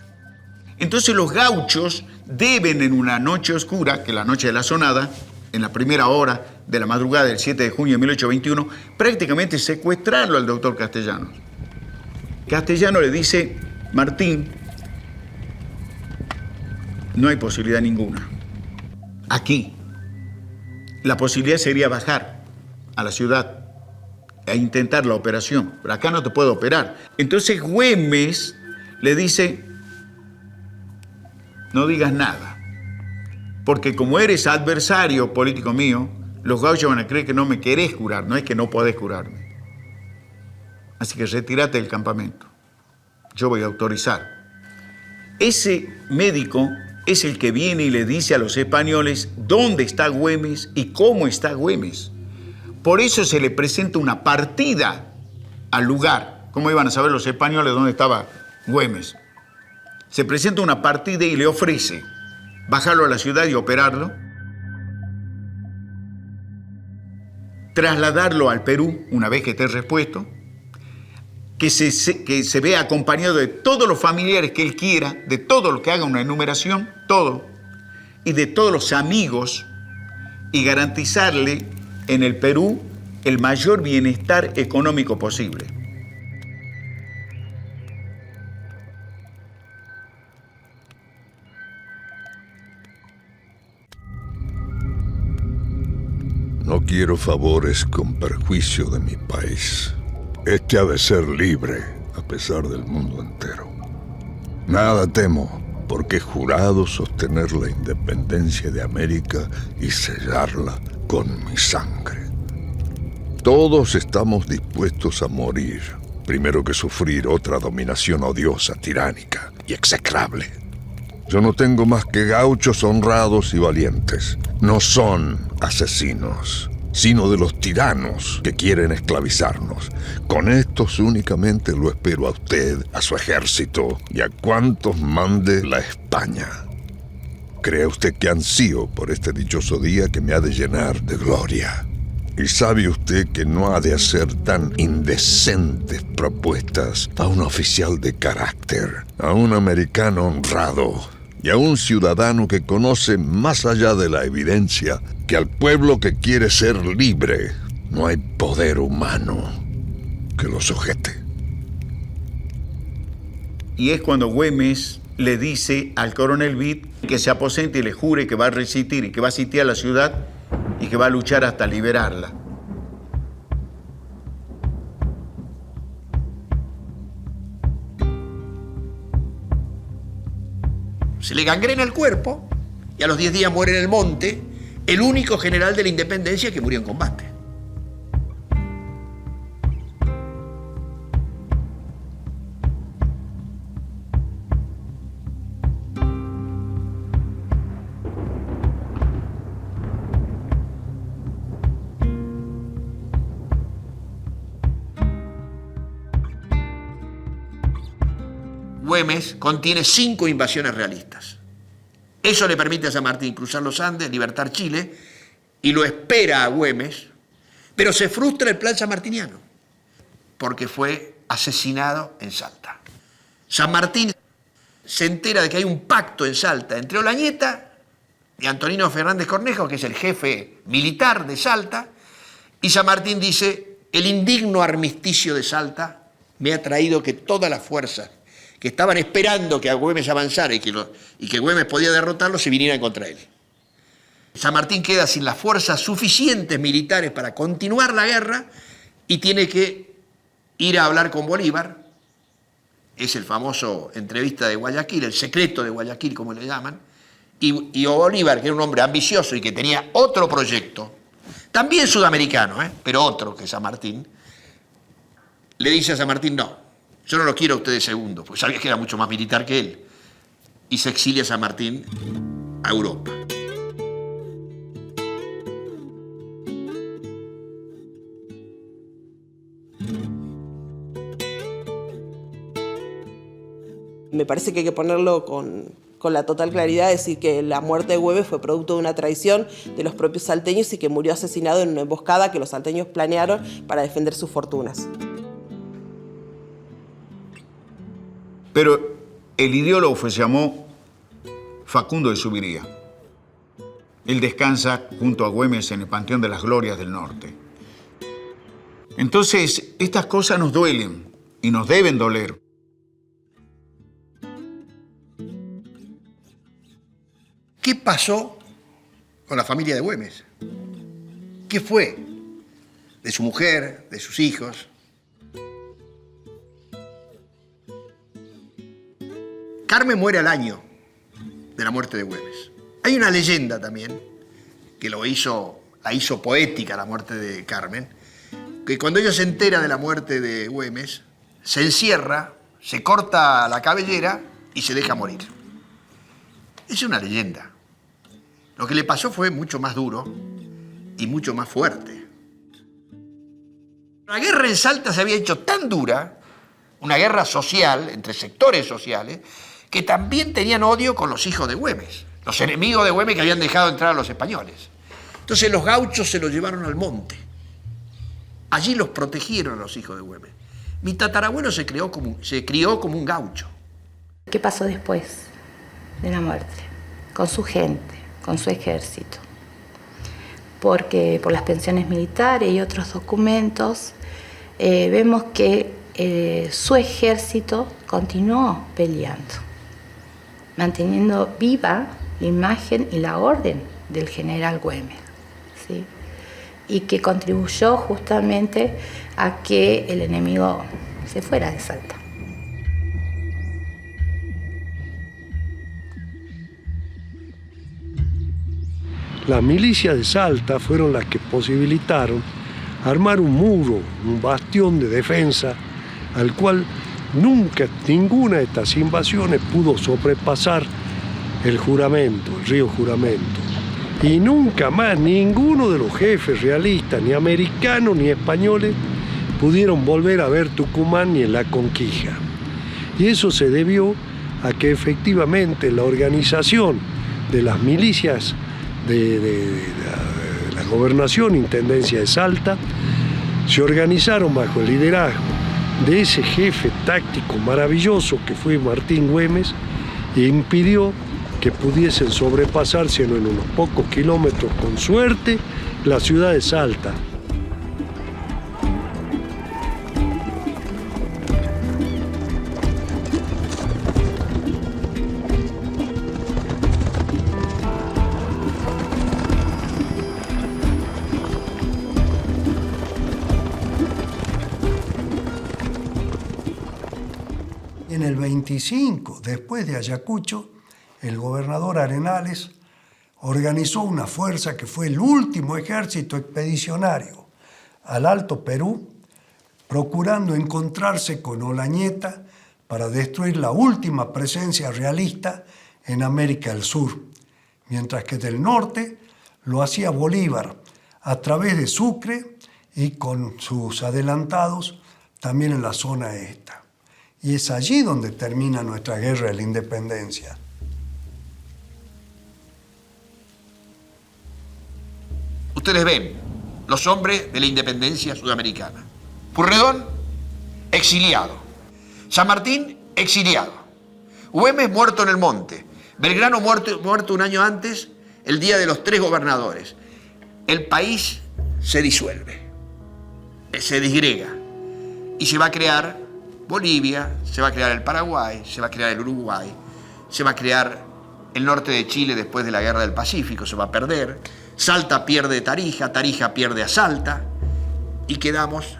Entonces los gauchos deben en una noche oscura, que es la noche de la sonada, en la primera hora de la madrugada del 7 de junio de 1821, prácticamente secuestrarlo al doctor Castellanos. Castellano le dice: Martín, no hay posibilidad ninguna. Aquí, la posibilidad sería bajar a la ciudad e intentar la operación, pero acá no te puedo operar. Entonces Güemes le dice: no digas nada, porque como eres adversario político mío, los gauchos van a creer que no me querés curar, no es que no podés curarme. Así que retírate del campamento. Yo voy a autorizar. Ese médico es el que viene y le dice a los españoles dónde está Güemes y cómo está Güemes. Por eso se le presenta una partida al lugar. ¿Cómo iban a saber los españoles dónde estaba Güemes? Se presenta una partida y le ofrece bajarlo a la ciudad y operarlo, trasladarlo al Perú una vez que esté repuesto, que se vea acompañado de todos los familiares que él quiera, de todo lo que haga una enumeración, todo, y de todos los amigos, y garantizarle en el Perú el mayor bienestar económico posible. No quiero favores con perjuicio de mi país. Este ha de ser libre, a pesar del mundo entero. Nada temo, porque he jurado sostener la independencia de América y sellarla con mi sangre. Todos estamos dispuestos a morir, primero que sufrir otra dominación odiosa, tiránica y execrable. Yo no tengo más que gauchos honrados y valientes. No son asesinos, sino de los tiranos que quieren esclavizarnos. Con estos únicamente lo espero a usted, a su ejército y a cuantos mande la España. ¿Cree usted que ansío por este dichoso día que me ha de llenar de gloria? ¿Y sabe usted que no ha de hacer tan indecentes propuestas a un oficial de carácter, a un americano honrado y a un ciudadano que conoce más allá de la evidencia que al pueblo que quiere ser libre no hay poder humano que lo sujete? Y es cuando Güemes le dice al coronel Vitt que se aposente y le jure que va a resistir y que va a sitiar la ciudad y que va a luchar hasta liberarla. Se le gangrena el cuerpo y a los 10 días muere en el monte el único general de la independencia que murió en combate. Güemes contiene 5 invasiones realistas. Eso le permite a San Martín cruzar los Andes, libertar Chile, y lo espera a Güemes Pero se frustra el plan sanmartiniano, porque fue asesinado en Salta. San Martín se entera de que hay un pacto en Salta entre Olañeta y Antonino Fernández Cornejo, que es el jefe militar de Salta, y San Martín dice: el indigno armisticio de Salta me ha traído que todas las fuerzas que estaban esperando que Güemes avanzara y que Güemes podía derrotarlo, se vinieran contra él. San Martín queda sin las fuerzas suficientes militares para continuar la guerra y tiene que ir a hablar con Bolívar. Es el famoso entrevista de Guayaquil, el secreto de Guayaquil, como le llaman. Y Bolívar, que era un hombre ambicioso y que tenía otro proyecto, también sudamericano, pero otro que San Martín, le dice a San Martín: no, yo no lo quiero a usted de segundo, porque sabía que era mucho más militar que él. Y se exilia San Martín a Europa. Me parece que hay que ponerlo con la total claridad, decir que la muerte de Güemes fue producto de una traición de los propios salteños y que murió asesinado en una emboscada que los salteños planearon para defender sus fortunas. Pero el ideólogo se llamó Facundo de Zuviría. Él descansa junto a Güemes en el Panteón de las Glorias del Norte. Entonces, estas cosas nos duelen y nos deben doler. ¿Qué pasó con la familia de Güemes? ¿Qué fue de su mujer, de sus hijos? Carmen muere al año de la muerte de Güemes. Hay una leyenda también que la hizo poética la muerte de Carmen, que cuando ella se entera de la muerte de Güemes, se encierra, se corta la cabellera y se deja morir. Es una leyenda. Lo que le pasó fue mucho más duro y mucho más fuerte. La guerra en Salta se había hecho tan dura, una guerra social, entre sectores sociales, que también tenían odio con los hijos de Güemes, los enemigos de Güemes que habían dejado entrar a los españoles. Entonces los gauchos se los llevaron al monte. Allí los protegieron a los hijos de Güemes. Mi tatarabuelo se crió como un gaucho. ¿Qué pasó después de la muerte? Con su gente, con su ejército. Porque por las pensiones militares y otros documentos vemos que su ejército continuó peleando, manteniendo viva la imagen y la orden del general Güemes, ¿sí? Y que contribuyó justamente a que el enemigo se fuera de Salta. Las milicias de Salta fueron las que posibilitaron armar un muro, un bastión de defensa, al cual nunca ninguna de estas invasiones pudo sobrepasar el juramento, el río Juramento. Y nunca más ninguno de los jefes realistas, ni americanos ni españoles, pudieron volver a ver Tucumán ni en la Conquija. Y eso se debió a que efectivamente la organización de las milicias de la gobernación, intendencia de Salta, se organizaron bajo el liderazgo de ese jefe táctico maravilloso que fue Martín Güemes e impidió que pudiesen sobrepasarse en unos pocos kilómetros, con suerte, la ciudad de Salta. En el 25, después de Ayacucho, el gobernador Arenales organizó una fuerza que fue el último ejército expedicionario al Alto Perú, procurando encontrarse con Olañeta para destruir la última presencia realista en América del Sur, mientras que del norte lo hacía Bolívar a través de Sucre y con sus adelantados también en la zona esta. Y es allí donde termina nuestra guerra de la independencia. Ustedes ven los hombres de la independencia sudamericana. Pueyrredón, exiliado. San Martín, exiliado. Güemes, muerto en el monte. Belgrano, muerto un año antes, el día de los 3 gobernadores. El país se disuelve, se disgrega y se va a crear Bolivia, se va a crear el Paraguay, se va a crear el Uruguay, se va a crear el norte de Chile después de la Guerra del Pacífico, se va a perder. Salta pierde Tarija, Tarija pierde a Salta y quedamos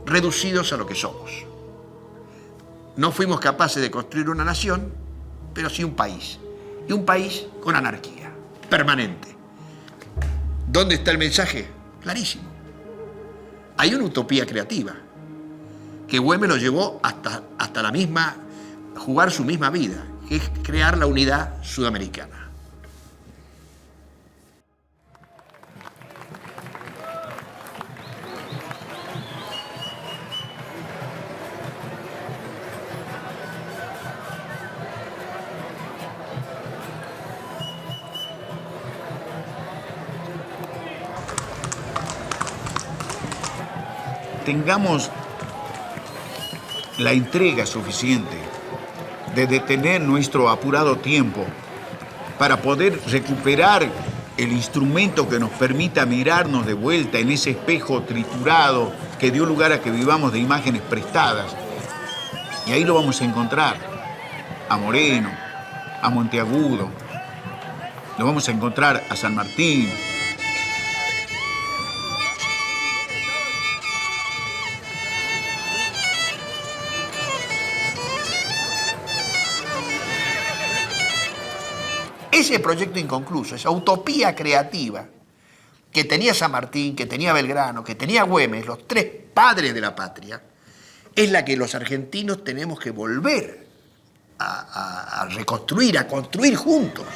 reducidos a lo que somos. No fuimos capaces de construir una nación, pero sí un país. Y un país con anarquía permanente. ¿Dónde está el mensaje? Clarísimo. Hay una utopía creativa que Güemes lo llevó hasta la misma, jugar su misma vida, que es crear la unidad sudamericana. Tengamos la entrega suficiente de detener nuestro apurado tiempo para poder recuperar el instrumento que nos permita mirarnos de vuelta en ese espejo triturado que dio lugar a que vivamos de imágenes prestadas. Y ahí lo vamos a encontrar, a Moreno, a Monteagudo, lo vamos a encontrar a San Martín. Ese proyecto inconcluso, esa utopía creativa que tenía San Martín, que tenía Belgrano, que tenía Güemes, los 3 padres de la patria, es la que los argentinos tenemos que volver a reconstruir, a construir juntos.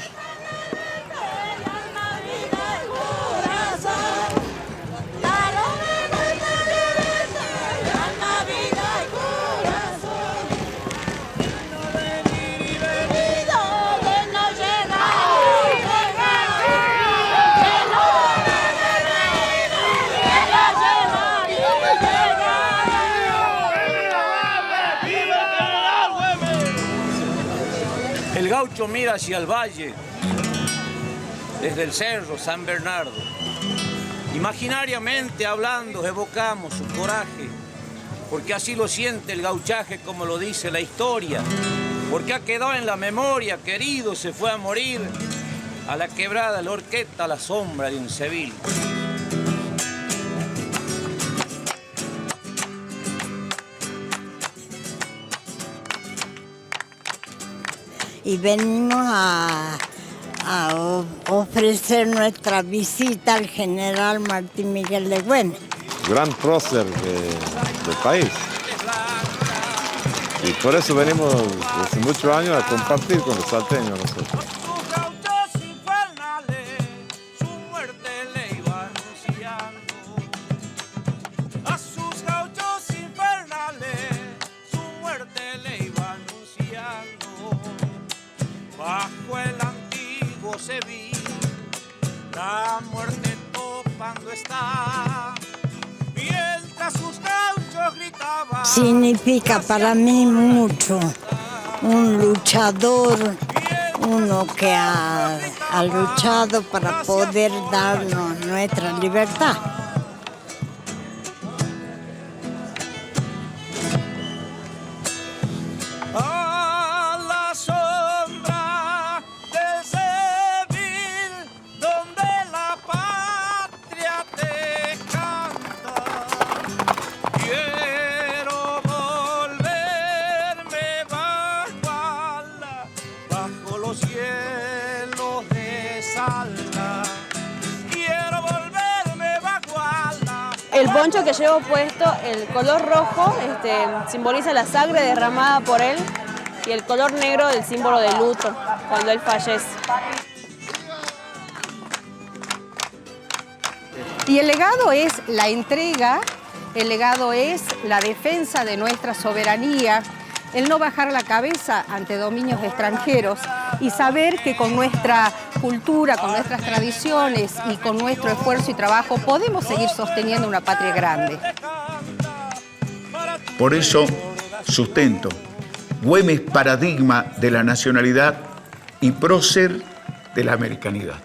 El gaucho mira hacia el valle, desde el cerro San Bernardo. Imaginariamente hablando, evocamos su coraje, porque así lo siente el gauchaje como lo dice la historia, porque ha quedado en la memoria, querido, se fue a morir a la quebrada la horqueta a la sombra de un cevil. Y venimos a ofrecer nuestra visita al general Martín Miguel de Güemes. Gran prócer del país. Y por eso venimos desde muchos años a compartir con los salteños nosotros. Bajo el antiguo Sevilla, la muerte topando está, mientras sus gauchos gritaban. Significa para mí mucho, un luchador, uno que ha luchado para poder darnos nuestra libertad. El poncho que llevo puesto, el color rojo, simboliza la sangre derramada por él, y el color negro, el símbolo de luto, cuando él fallece. Y el legado es la entrega, el legado es la defensa de nuestra soberanía, el no bajar la cabeza ante dominios extranjeros y saber que con nuestra cultura, con nuestras tradiciones y con nuestro esfuerzo y trabajo podemos seguir sosteniendo una patria grande. Por eso sustento Güemes paradigma de la nacionalidad y prócer de la americanidad.